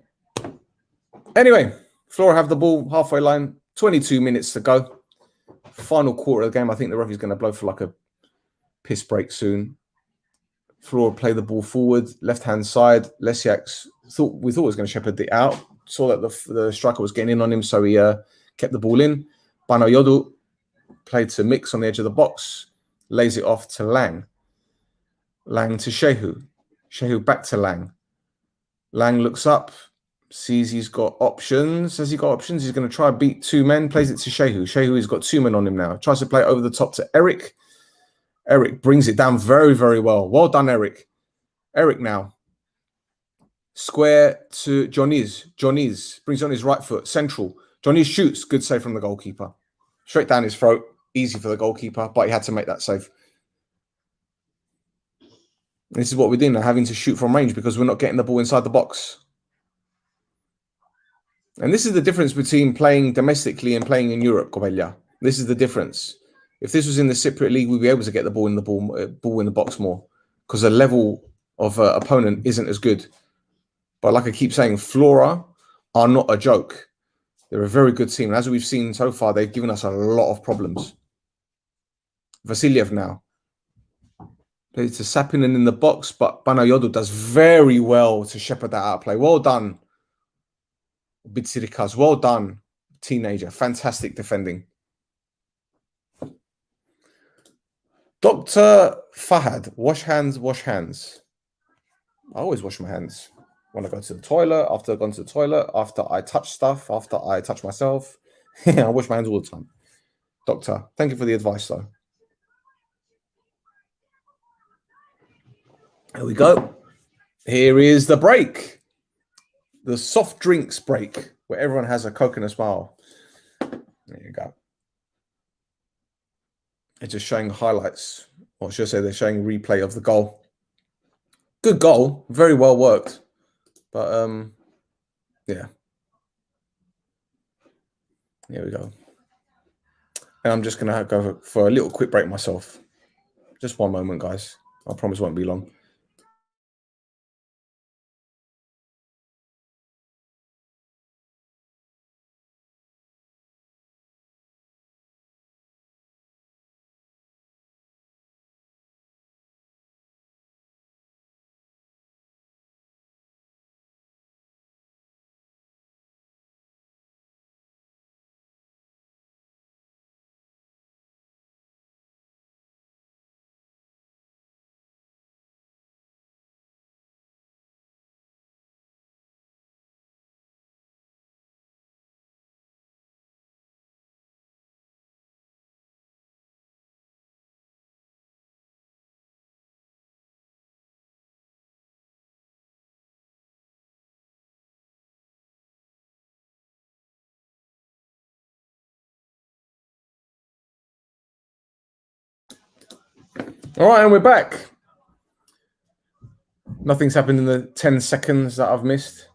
Anyway, Flora have the ball, halfway line, 22 minutes to go. Final quarter of the game. I think the referee's going to blow for like a piss break soon. Flora play the ball forward, left-hand side. Lesiak we thought was going to shepherd it out. Saw that the striker was getting in on him, so he kept the ball in. Banayodu played to Mix on the edge of the box. Lays it off to Lang. Lang to Shehu. Shehu back to Lang. Lang looks up, sees he's got options. Has he got options? He's going to try and beat 2 men. Plays it to Shehu. Shehu has got 2 men on him now. Tries to play it over the top to Eric. Eric brings it down very, very well. Well done, Eric. Eric now. Square to Johnny's. Johnny's brings it on his right foot. Central. Johnny's shoots. Good save from the goalkeeper. Straight down his throat. Easy for the goalkeeper, but he had to make that save. This is what we're doing now, having to shoot from range because we're not getting the ball inside the box. And this is the difference between playing domestically and playing in Europe, Cobelia. This is the difference. If this was in the Cypriot League, we'd be able to get the ball in the box more because the level of opponent isn't as good. But like I keep saying, Flora are not a joke. They're a very good team. And as we've seen so far, they've given us a lot of problems. Vasiliev now. Plays to Sapinen in the box, but Banayodu does very well to shepherd that out play. Well done, Bitsirikas. Well done, teenager. Fantastic defending. Dr. Fahad, wash hands, wash hands. I always wash my hands when I go to the toilet, after I've gone to the toilet, after I touch stuff, after I touch myself. I wash my hands all the time. Doctor, thank you for the advice, though. Here we go. Here is the break. The soft drinks break, where everyone has a Coke and a smile. There you go. It's just showing highlights, or should I say they're showing replay of the goal. Good goal, very well worked. But yeah. Here we go. And I'm just gonna go for a little quick break myself. Just one moment, guys. I promise it won't be long. All right, and we're back. Nothing's happened in the 10 seconds that I've missed.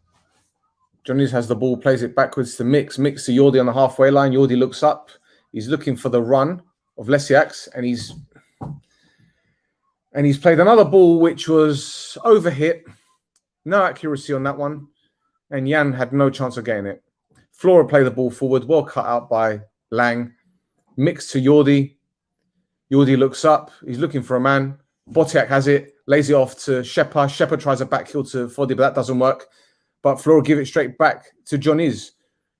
Johnny's has the ball, plays it backwards to Mix. Mix to Jordi on the halfway line. Jordi looks up. He's looking for the run of Lesiaks, and he's played another ball which was overhit. No accuracy on that one. And Jan had no chance of getting it. Flora played the ball forward, well cut out by Lang. Mix to Jordi. Jordi looks up. He's looking for a man. Botiak has it. Lays it off to Shepa. Shepa tries a back heel to Foddy, but that doesn't work. But Flora give it straight back to Johnny's.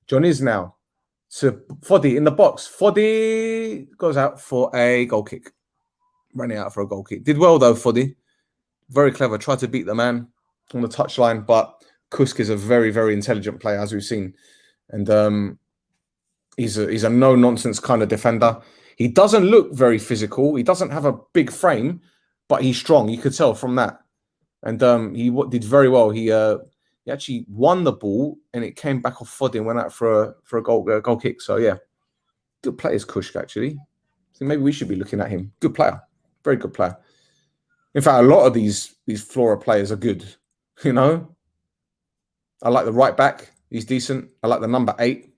Johnny's now to Foddy in the box. Foddy goes out for a goal kick. Running out for a goal kick. Did well though, Foddy. Very clever. Tried to beat the man on the touchline, but Kusk is a very, very intelligent player, as we've seen. And he's a no-nonsense kind of defender. He doesn't look very physical. He doesn't have a big frame, but he's strong. You could tell from that. And he did very well. He actually won the ball, and it came back off Foddy and went out for a goal kick. So, yeah, good players, Kusk, actually. So maybe we should be looking at him. Good player. Very good player. In fact, a lot of these Flora players are good, you know. I like the right back. He's decent. I like the number 8.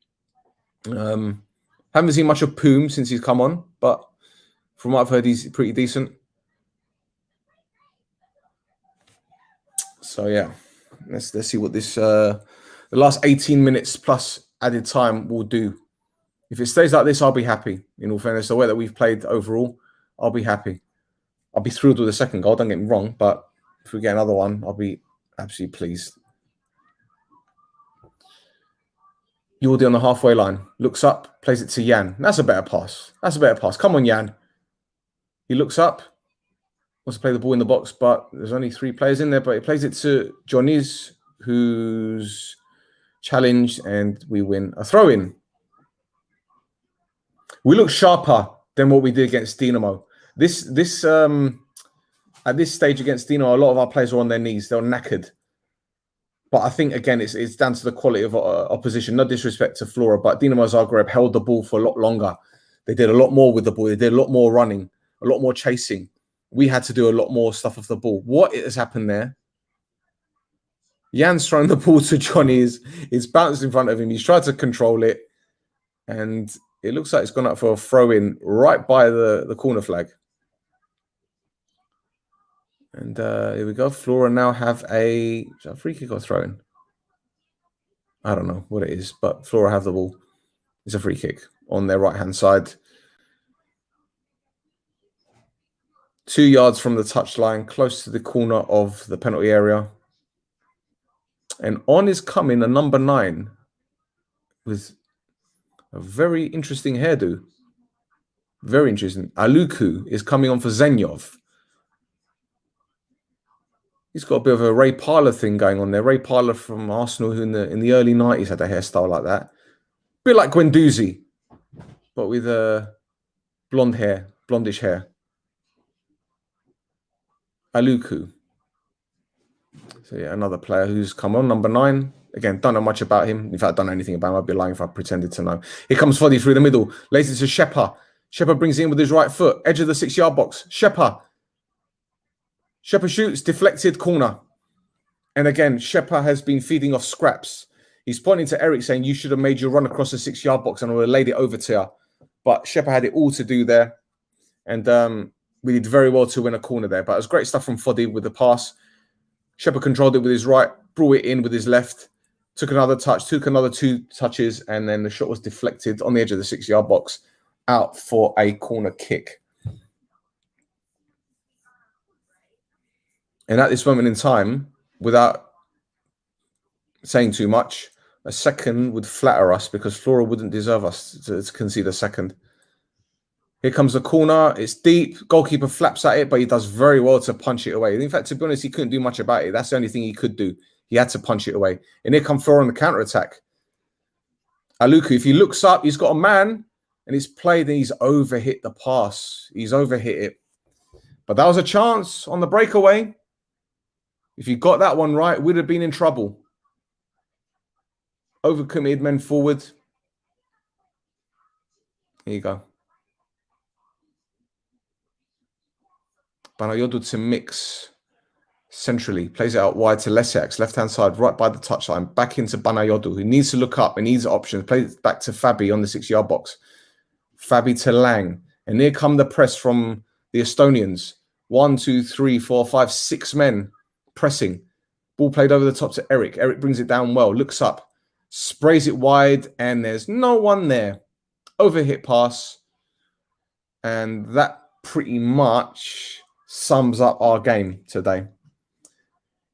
Haven't seen much of Poom since he's come on, but from what I've heard, he's pretty decent. So yeah, let's see what this the last 18 minutes plus added time will do. If it stays like this, I'll be happy. In all fairness, the way that we've played overall, I'll be happy. I'll be thrilled with the second goal. Don't get me wrong, but if we get another one, I'll be absolutely pleased. Jordi on the halfway line. Looks up, plays it to Jan. That's a better pass. That's a better pass. Come on, Jan. He looks up. Wants to play the ball in the box, but there's only 3 players in there. But he plays it to Johnny's, who's challenged, and we win a throw-in. We look sharper than what we did against Dinamo. At this stage against Dinamo, a lot of our players were on their knees. They were knackered. But I think, again, it's down to the quality of opposition. No disrespect to Flora, but Dinamo Zagreb held the ball for a lot longer. They did a lot more with the ball. They did a lot more running, a lot more chasing. We had to do a lot more stuff off the ball. What has happened there? Jan's thrown the ball to Johnny. It's bounced in front of him. He's tried to control it. And it looks like it's gone up for a throw-in right by the corner flag. And here we go. Flora now have a free kick or throw-in. I don't know what it is, but Flora have the ball. It's a free kick on their right-hand side. 2 yards from the touchline, close to the corner of the penalty area. And on is coming a number 9 with a very interesting hairdo. Very interesting. Aluku is coming on for Zenyov. He's got a bit of a Ray Parlour thing going on there. Ray Parlour from Arsenal, who in the early 90s had a hairstyle like that. A bit like Guendouzi, but with blonde hair, blondish hair. Aluku. So yeah, another player who's come on, number 9. Again, don't know much about him. In fact, I don't know anything about him. I'd be lying if I pretended to know. Here comes Foddy through the middle. Lays it to Shepa. Shepa brings it in with his right foot. Edge of the 6-yard box. Shepa shoots, deflected, corner. And again, Shepa has been feeding off scraps. He's pointing to Eric saying, you should have made your run across the 6-yard box and I would have laid it over to you. But Shepa had it all to do there. And We did very well to win a corner there, but it was great stuff from Foddy with the pass. Shepherd controlled it with his right, brought it in with his left, took another touch, took another 2 touches, and then the shot was deflected on the edge of the 6-yard box out for a corner kick. And at this moment in time, without saying too much, a second would flatter us because Flora wouldn't deserve us to concede a second. Here comes the corner. It's deep. Goalkeeper flaps at it, but he does very well to punch it away. In fact, to be honest, he couldn't do much about it. That's the only thing he could do. He had to punch it away. And here comes Flora on the counter-attack. Aluku, if he looks up, he's got a man, and he's played, and he's overhit the pass. He's overhit it. But that was a chance on the breakaway. If you got that one right, we'd have been in trouble. Overcommitted men forward. Here you go. Banayodu to mix centrally. Plays it out wide to Lesiak, left-hand side, right by the touchline. Back into Banayodu. He needs to look up. He needs options. Plays it back to Fabi on the 6-yard box. Fabi to Lang. And here come the press from the Estonians. 1, 2, 3, 4, 5, 6 men pressing. Ball played over the top to Eric. Eric brings it down well. Looks up. Sprays it wide. And there's no one there. Overhit pass. And that pretty much sums up our game today.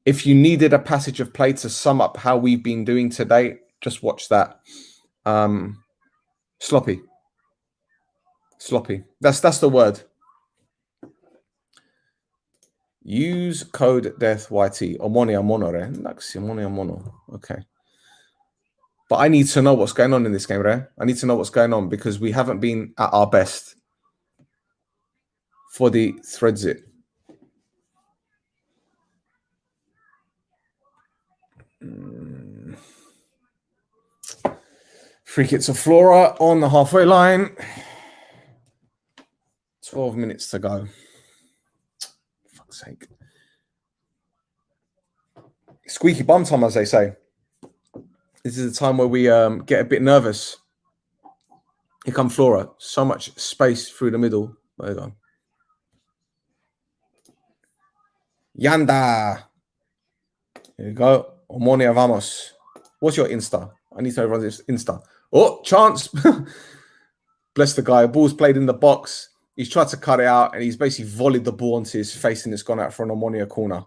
If you needed a passage of play to sum up how we've been doing today, just watch that. Sloppy. Sloppy. That's the word. Use code DEATHYT. Omonoia mono. Okay. But I need to know what's going on in this game, right? I need to know what's going on because we haven't been at our best. For the threads it. Free kick to Flora on the halfway line. 12 minutes to go. Fuck's sake. Squeaky bum time, as they say. This is the time where we get a bit nervous. Here comes Flora. So much space through the middle. There you go. Yanda. Here you go. Omonoia vamos. What's your Insta? I need to know everyone's Insta. Oh, chance. Bless the guy. Ball's played in the box. He's tried to cut it out, and he's basically volleyed the ball onto his face, and it's gone out for an Omonoia corner.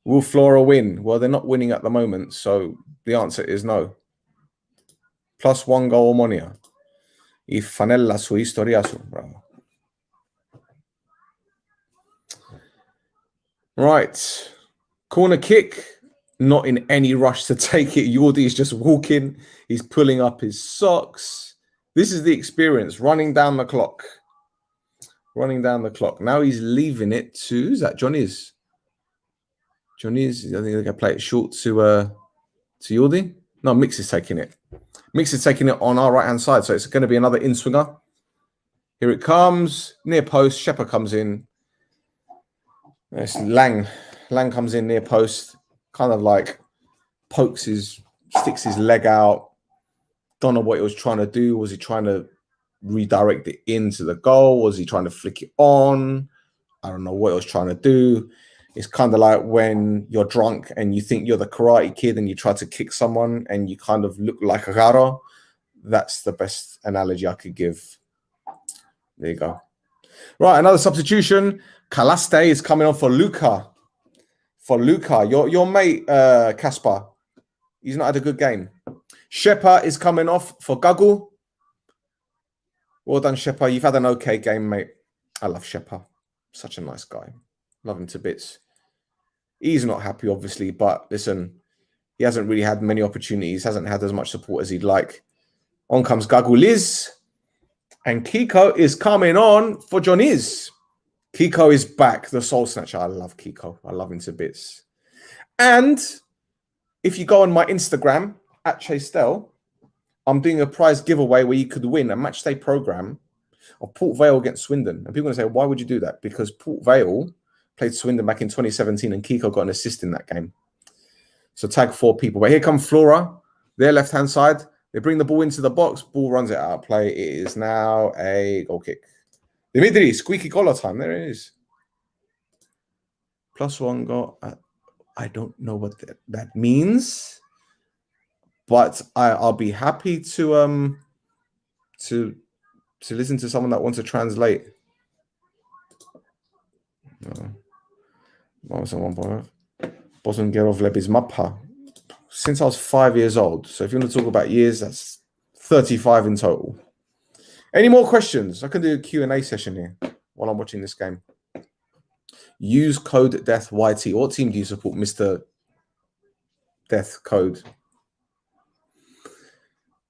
Will Flora win? Well, they're not winning at the moment, so the answer is no. +1 goal Omonoia. Y fanella su historiasu. Bravo. Right. Corner kick. Not in any rush to take it. Jordi is just walking. He's pulling up his socks. This is the experience. Running down the clock. Running down the clock. Now he's leaving it to... Who's that? Johnny's. Johnny's. I think they're going to play it short to Jordi. No, Mix is taking it. Mix is taking it on our right-hand side. So it's going to be another in-swinger. Here it comes. Near post. Shepherd comes in. It's Lang. Lang comes in near post. Kind of like sticks his leg out. Don't know what he was trying to do. Was he trying to redirect it into the goal? Was he trying to flick it on? I don't know what he was trying to do. It's kind of like when you're drunk and you think you're the Karate Kid and you try to kick someone and you kind of look like a Garo. That's the best analogy I could give. There you go. Right, another substitution. Calaste is coming on for Luca. Your mate, Kaspar. He's not had a good game. Shepa is coming off for Gagu. Well done, Shepa. You've had an okay game, mate. I love Shepa. Such a nice guy. Love him to bits. He's not happy, obviously, but listen, he hasn't really had many opportunities. Hasn't had as much support as he'd like. On comes Gagu Liz. And Kiko is coming on for Johnny's. Kiko is back, the soul snatcher. I love Kiko. I love him to bits. And if you go on my Instagram, at Chastel, I'm doing a prize giveaway where you could win a matchday program of Port Vale against Swindon. And people are going to say, why would you do that? Because Port Vale played Swindon back in 2017 and Kiko got an assist in that game. So tag 4 people. But here come Flora, their left-hand side. They bring the ball into the box. Ball runs it out of play. It is now a goal kick. Dimitri, squeaky collar time. There it is. +1 goal. I don't know what that means, but I'll be happy to listen to someone that wants to translate. Since I was 5 years old. So if you want to talk about years, that's 35 in total. Any more questions? I can do a Q&A session here while I'm watching this game. Use code DEATHYT. What team do you support, Mr. Death Code?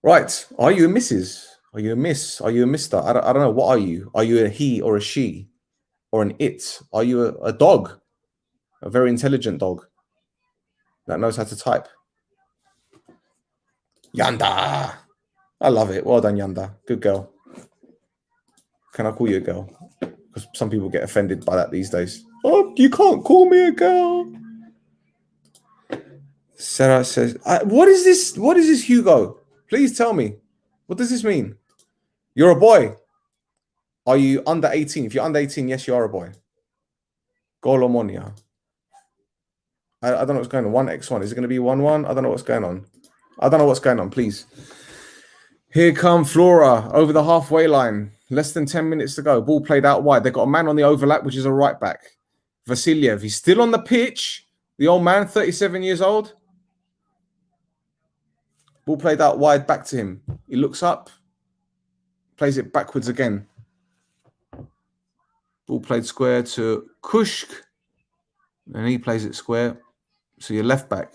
Right. Are you a Mrs.? Are you a Miss? Are you a Mister? I don't know. What are you? Are you a he or a she? Or an it? Are you a dog? A very intelligent dog that knows how to type? Yanda. I love it. Well done, Yanda. Good girl. Can I call you a girl? Because some people get offended by that these days. Oh, you can't call me a girl. Sarah says, what is this? What is this, Hugo? Please tell me. What does this mean? You're a boy. Are you under 18? If you're under 18, yes, you are a boy. Omonoia. I don't know what's going on. 1x1. Is it going to be 1-1? I don't know what's going on. I don't know what's going on, please. Here come Flora over the halfway line. Less than 10 minutes to go. Ball played out wide. They've got a man on the overlap, which is a right back. Vasiliev. He's still on the pitch. The old man, 37 years old. Ball played out wide back to him. He looks up. Plays it backwards again. Ball played square to Kushk. And he plays it square. So your left back.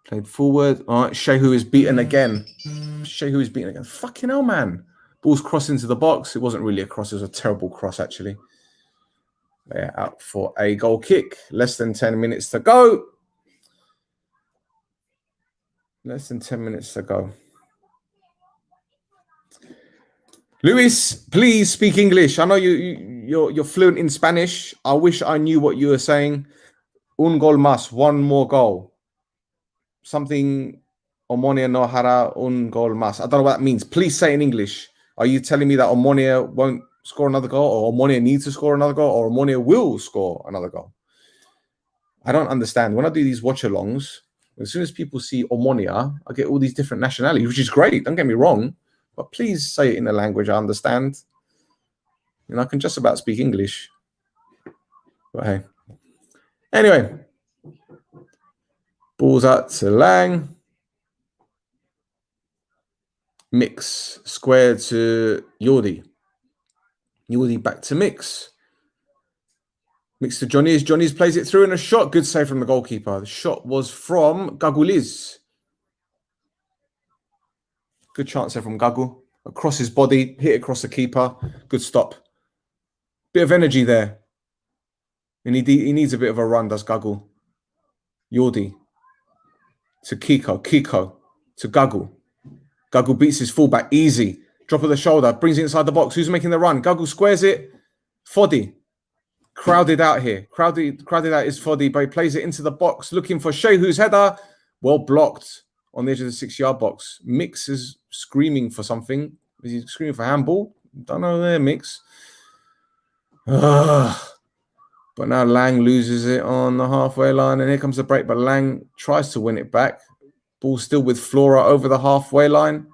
Played forward. All right, Shehu is beaten again. Shehu is beaten again. Fucking hell, man. Ball's crossed into the box. It wasn't really a cross. It was a terrible cross, actually. They're out for a goal kick. Less than 10 minutes to go. Less than 10 minutes to go. Luis, please speak English. I know you're fluent in Spanish. I wish I knew what you were saying. Un gol más, one more goal. Something Omonoia no hará un gol más. I don't know what that means. Please say in English. Are you telling me that Omonoia won't score another goal, or Omonoia needs to score another goal, or Omonoia will score another goal? I don't understand. When I do these watch-alongs, as soon as people see Omonoia, I get all these different nationalities, which is great. Don't get me wrong. But please say it in a language I understand. And I can just about speak English. But hey. Anyway. Balls out to Lang. Mix. Square to Yordi. Yordi back to Mix. Mix to Johnny's. Johnny's plays it through in a shot. Good save from the goalkeeper. The shot was from Gaguliz. Good chance there from Gagu. Across his body. Hit across the keeper. Good stop. Bit of energy there. And he needs a bit of a run, does Gagu. Yordi. To Kiko. Kiko. To Gagu. Gagu beats his fullback. Easy. Drop of the shoulder. Brings it inside the box. Who's making the run? Gagu squares it. Foddy. Crowded out here. Crowded out is Foddy, but he plays it into the box. Looking for Shehu's header. Well blocked on the edge of the 6-yard box. Mix is screaming for something. Is he screaming for handball? Don't know there, Mix. But now Lang loses it on the halfway line, and here comes the break. But Lang tries to win it back. Ball still with Flora over the halfway line.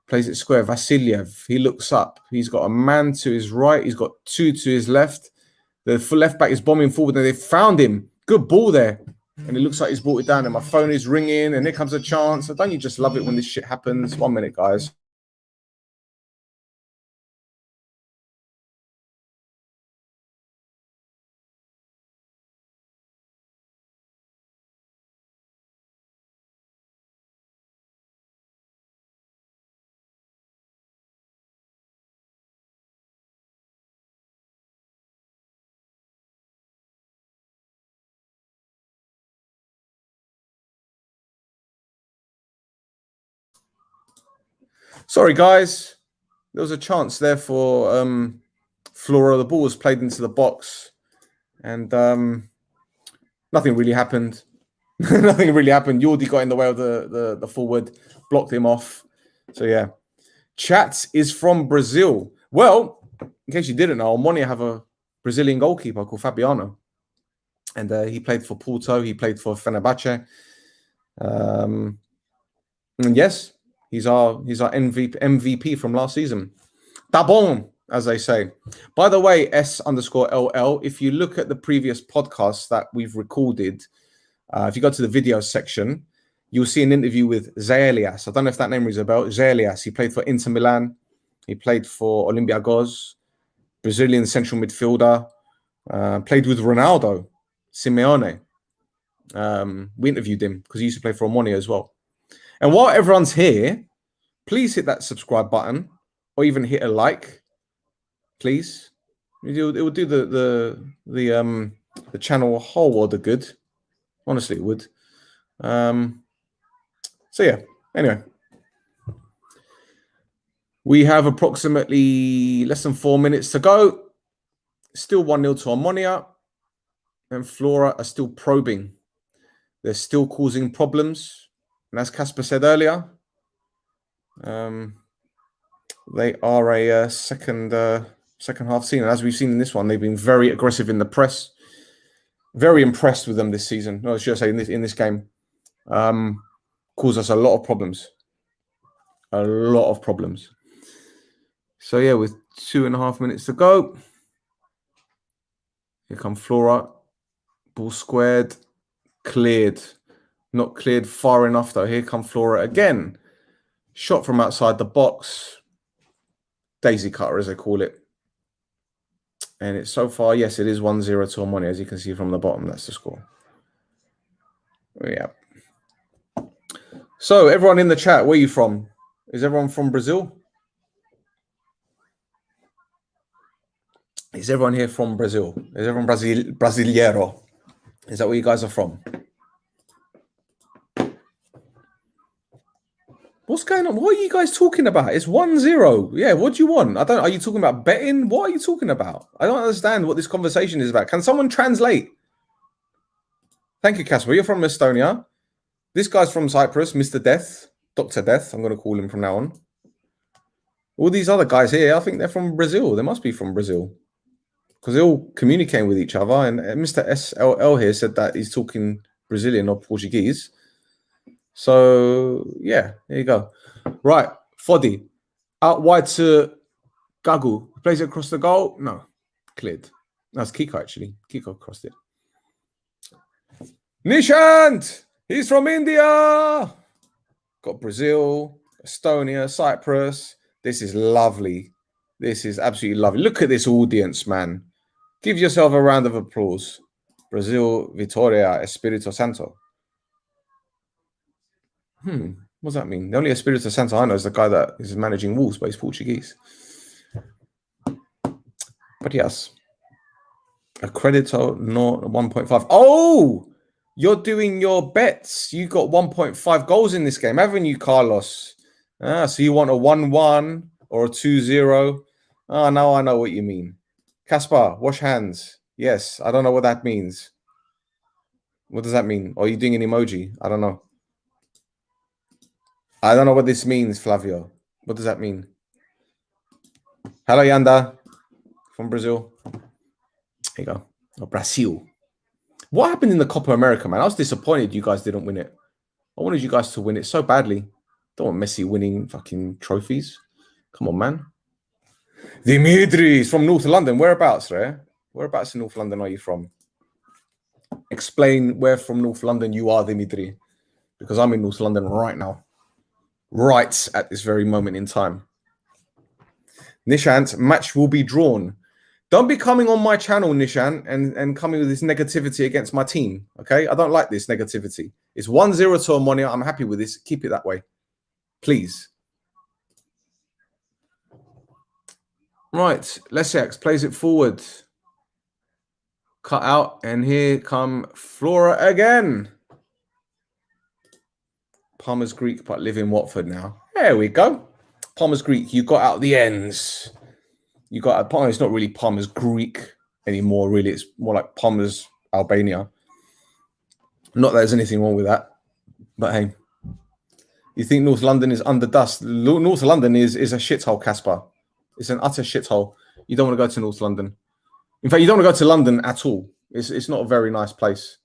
Plays it square. Vasiliev, he looks up. He's got a man to his right. He's got two to his left. The left back is bombing forward, and they found him. Good ball there. And it looks like he's brought it down, and my phone is ringing, and here comes a chance. So don't you just love it when this shit happens? 1 minute, guys. Sorry, guys. There was a chance there for Flora. The ball was played into the box, and nothing really happened. Nothing really happened. Yordi got in the way of the forward, blocked him off. So, yeah. Chat is from Brazil. Well, in case you didn't know, Omonoia have a Brazilian goalkeeper called Fabiano. And he played for Porto. He played for Fenerbahce. And yes, he's our MVP from last season. Tá bom, as they say. By the way, S_LL, if you look at the previous podcasts that we've recorded, if you go to the video section, you'll see an interview with Zé Elias. I don't know if that name rings a bell. Zé Elias, he played for Inter Milan. He played for Olympiacos, Brazilian central midfielder. Played with Ronaldo, Simeone. We interviewed him because he used to play for Omonoia as well. And while everyone's here, please hit that subscribe button or even hit a like, please. It will do the channel a whole world of good. Honestly, it would. So yeah, anyway. We have approximately less than 4 minutes to go. Still 1-0 to Omonoia. And Flora are still probing. They're still causing problems. And as Casper said earlier, they are a second half team. And as we've seen in this one, they've been very aggressive in the press. Very impressed with them this season. No, should I say in this game. Caused us a lot of problems. A lot of problems. So yeah, with 2.5 minutes to go. Here come Flora. Ball squared. Cleared. Not cleared far enough though. Here come Flora again. Shot from outside the box. Daisy cutter, as they call it. And it's so far, yes, it is 1-0 to Omonoia, as you can see from the bottom. That's the score. Yeah. So, everyone in the chat, where are you from? Is everyone from Brazil? Is everyone here from Brazil? Is everyone Brasileiro? Is that where you guys are from? What's going on? What are you guys talking about? It's 1-0. Yeah, what do you want? Are you talking about betting? What are you talking about? I don't understand what this conversation is about. Can someone translate? Thank you, Casper. You're from Estonia. This guy's from Cyprus, Mr. Death, Dr. Death. I'm going to call him from now on. All these other guys here, I think they're from Brazil. They must be from Brazil because they're all communicating with each other. And Mr. SLL here said that he's talking Brazilian or Portuguese. So, yeah, there you go. Right, Foddy. Out wide to Gagu. Plays it across the goal. No, cleared. That's Kiko, actually. Kiko crossed it. Nishant! He's from India! Got Brazil, Estonia, Cyprus. This is lovely. This is absolutely lovely. Look at this audience, man. Give yourself a round of applause. Brazil, Vitória, Espírito Santo. What does that mean? The only Espírito Santo I know is the guy that is managing Wolves, but he's Portuguese. But yes. Accredito, not 1.5. Oh! You're doing your bets. You got 1.5 goals in this game, haven't you, Carlos? So you want a 1-1 or a 2-0. Oh, now I know what you mean. Caspar, wash hands. Yes, I don't know what that means. What does that mean? Are you doing an emoji? I don't know. I don't know what this means, Flavio. What does that mean? Hello, Yanda. From Brazil. Here you go. Oh, Brazil. What happened in the Copa America, man? I was disappointed you guys didn't win it. I wanted you guys to win it so badly. Don't want Messi winning fucking trophies. Come on, man. Dimitri is from North London. Whereabouts, right? Whereabouts in North London are you from? Explain where from North London you are, Dimitri. Because I'm in North London right now. Right at this very moment in time. Nishant, match will be drawn. Don't be coming on my channel, Nishant, and coming with this negativity against my team, okay? I don't like this negativity. It's 1-0 to Omonoia. I'm happy with this. Keep it that way. Please. Right. Lessex plays it forward. Cut out. And here come Flora again. Palmer's Greek, but live in Watford now. There we go. Palmer's Greek, you got out the ends. You got Palmer. It's not really Palmer's Greek anymore, really. It's more like Palmer's Albania. Not that there's anything wrong with that. But hey, you think North London is under dust? North London is a shithole, Casper. It's an utter shithole. You don't want to go to North London. In fact, you don't want to go to London at all. It's not a very nice place.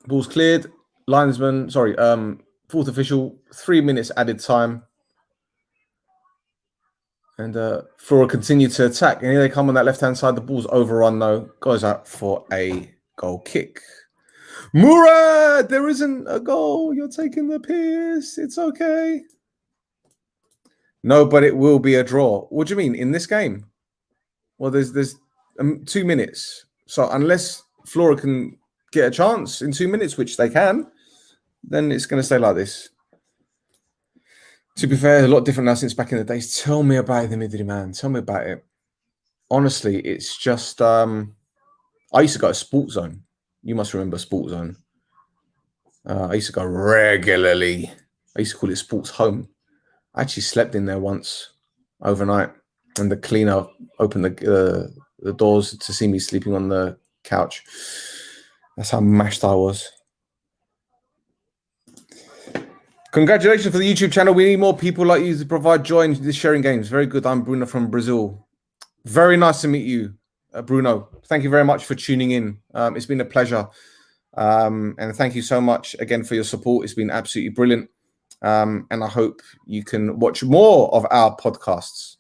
Ball's cleared. Linesman, sorry, fourth official, 3 minutes added time. And Flora continue to attack. And here they come on that left-hand side. The ball's overrun, though. Goes out for a goal kick. Murad, there isn't a goal. You're taking the piss. It's okay. No, but it will be a draw. What do you mean? In this game? Well, there's 2 minutes. So unless Flora can get a chance in 2 minutes, which they can, then it's going to stay like this. To be fair, a lot different now since back in the days. Tell me about it, Dimitri, man. Tell me about it. Honestly, it's just... I used to go to Sports Zone. You must remember Sports Zone. I used to go regularly. I used to call it Sports Home. I actually slept in there once overnight. And the cleaner opened the doors to see me sleeping on the couch. That's how mashed I was. Congratulations for the YouTube channel. We need more people like you to provide joy in this sharing games. Very good. I'm Bruno from Brazil. Very nice to meet you, Bruno. Thank you very much for tuning in. It's been a pleasure. And thank you so much again for your support. It's been absolutely brilliant. And I hope you can watch more of our podcasts.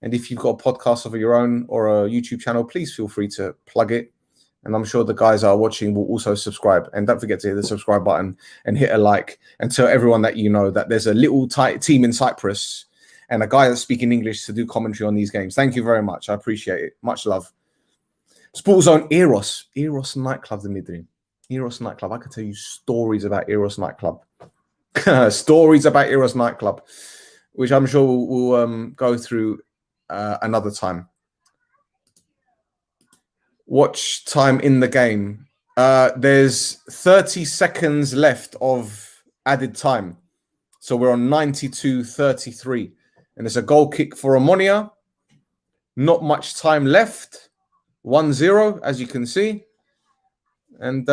And if you've got a podcast of your own or a YouTube channel, please feel free to plug it. And I'm sure the guys that are watching will also subscribe. And don't forget to hit the subscribe button and hit a like and tell everyone that you know that there's a little tight team in Cyprus and a guy that's speaking English to do commentary on these games. Thank you very much. I appreciate it. Much love. Sports Zone Eros. Eros nightclub, Dimitri. Eros nightclub. I could tell you stories about Eros nightclub. Stories about Eros nightclub, which I'm sure we'll go through another time. Watch time in the game. There's 30 seconds left of added time. So we're on 92-33. And there's a goal kick for Omonoia. Not much time left. 1-0, as you can see. And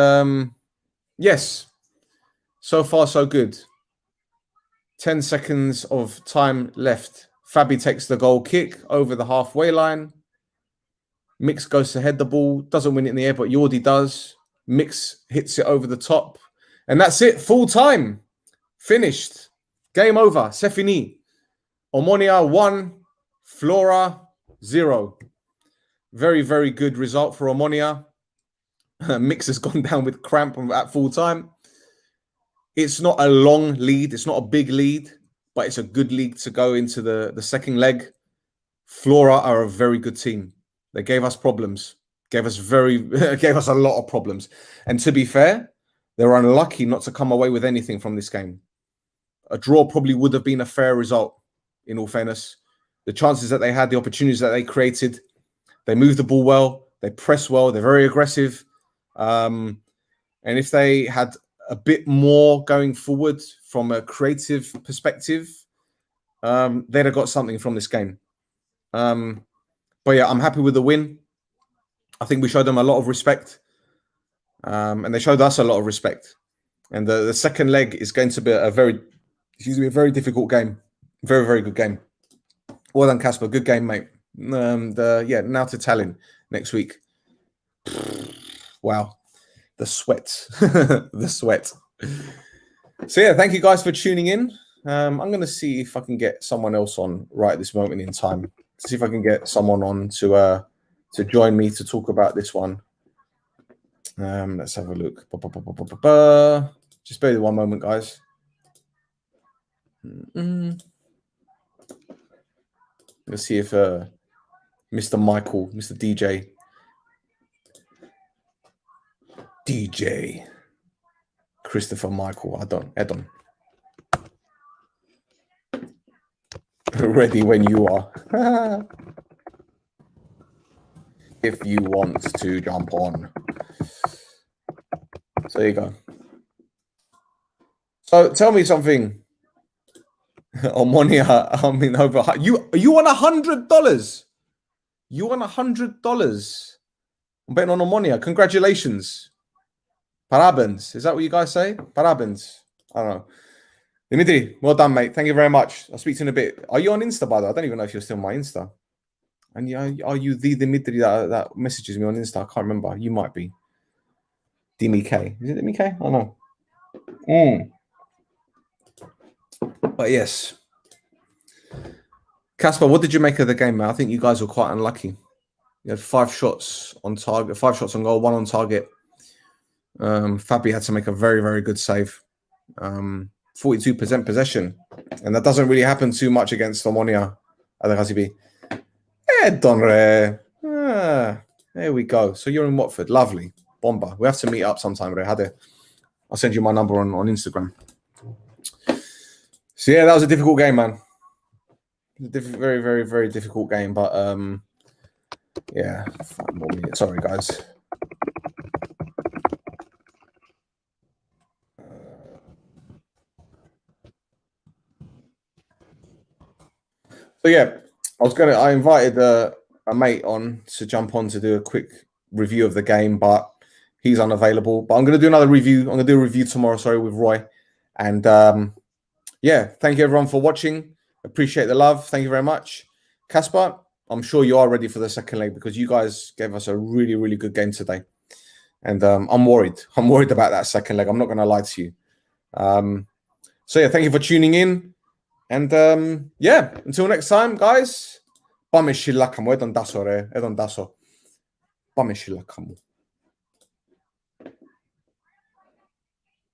yes, so far so good. 10 seconds of time left. Fabi takes the goal kick over the halfway line. Mix goes to head the ball, doesn't win it in the air, but Yordi does. Mix hits it over the top. And that's it. Full time. Finished. Game over. C'est fini. Omonoia 1, Flora 0. Very, very good result for Omonoia. Mix has gone down with cramp at full time. It's not a long lead. It's not a big lead, but it's a good lead to go into the second leg. Flora are a very good team. They gave us problems, gave us a lot of problems. And to be fair, they were unlucky not to come away with anything from this game. A draw probably would have been a fair result, in all fairness. The chances that they had, the opportunities that they created, they moved the ball well, they press well, they're very aggressive. And if they had a bit more going forward from a creative perspective, they'd have got something from this game. But yeah, I'm happy with the win. I think we showed them a lot of respect. And they showed us a lot of respect. And the second leg is going to be a very difficult game. Very, very good game. Well done, Casper. Good game, mate. Now to Tallinn next week. Wow. The sweat. The sweat. So yeah, thank you guys for tuning in. I'm going to see if I can get someone else on right at this moment in time. See if I can get someone on to join me to talk about this one. Let's have a look. Just bear with 1 moment, guys. Let's see if Mr. Michael, Mr. DJ Christopher Michael, Edon. Ready when you are. If you want to jump on. So there you go. So tell me something. Omonoia, I mean, over you won $100. You won $100. I'm betting on Omonoia. Congratulations. Parabéns. Is that what you guys say? Parabéns. I don't know. Dimitri, well done, mate. Thank you very much. I'll speak to you in a bit. Are you on Insta, by the way? I don't even know if you're still on my Insta. And are you the Dimitri that messages me on Insta? I can't remember. You might be. Dimi K. Is it Dimi K? I don't know. But yes. Casper, what did you make of the game, man? I think you guys were quite unlucky. You had 5 shots on target, 5 shots on goal, 1 on target. Fabi had to make a very, very good save. 42% possession. And that doesn't really happen too much against Omonoia. Donre. There we go. So you're in Watford. Lovely. Bomber. We have to meet up sometime, Hade. I'll send you my number on Instagram. So yeah, that was a difficult game, man. Very, very, very difficult game. But yeah, 5 more minutes. Sorry, guys. So yeah, I invited a mate on to jump on to do a quick review of the game, but he's unavailable. But I'm going to do another review. I'm going to do a review tomorrow, with Roy. And yeah, thank you everyone for watching. Appreciate the love. Thank you very much. Casper, I'm sure you are ready for the second leg because you guys gave us a really, really good game today. And I'm worried. I'm worried about that second leg. I'm not going to lie to you. So yeah, thank you for tuning in. And yeah, until next time, guys. Pameshila kamu, edon daso re, edon daso. Pameshila kamu.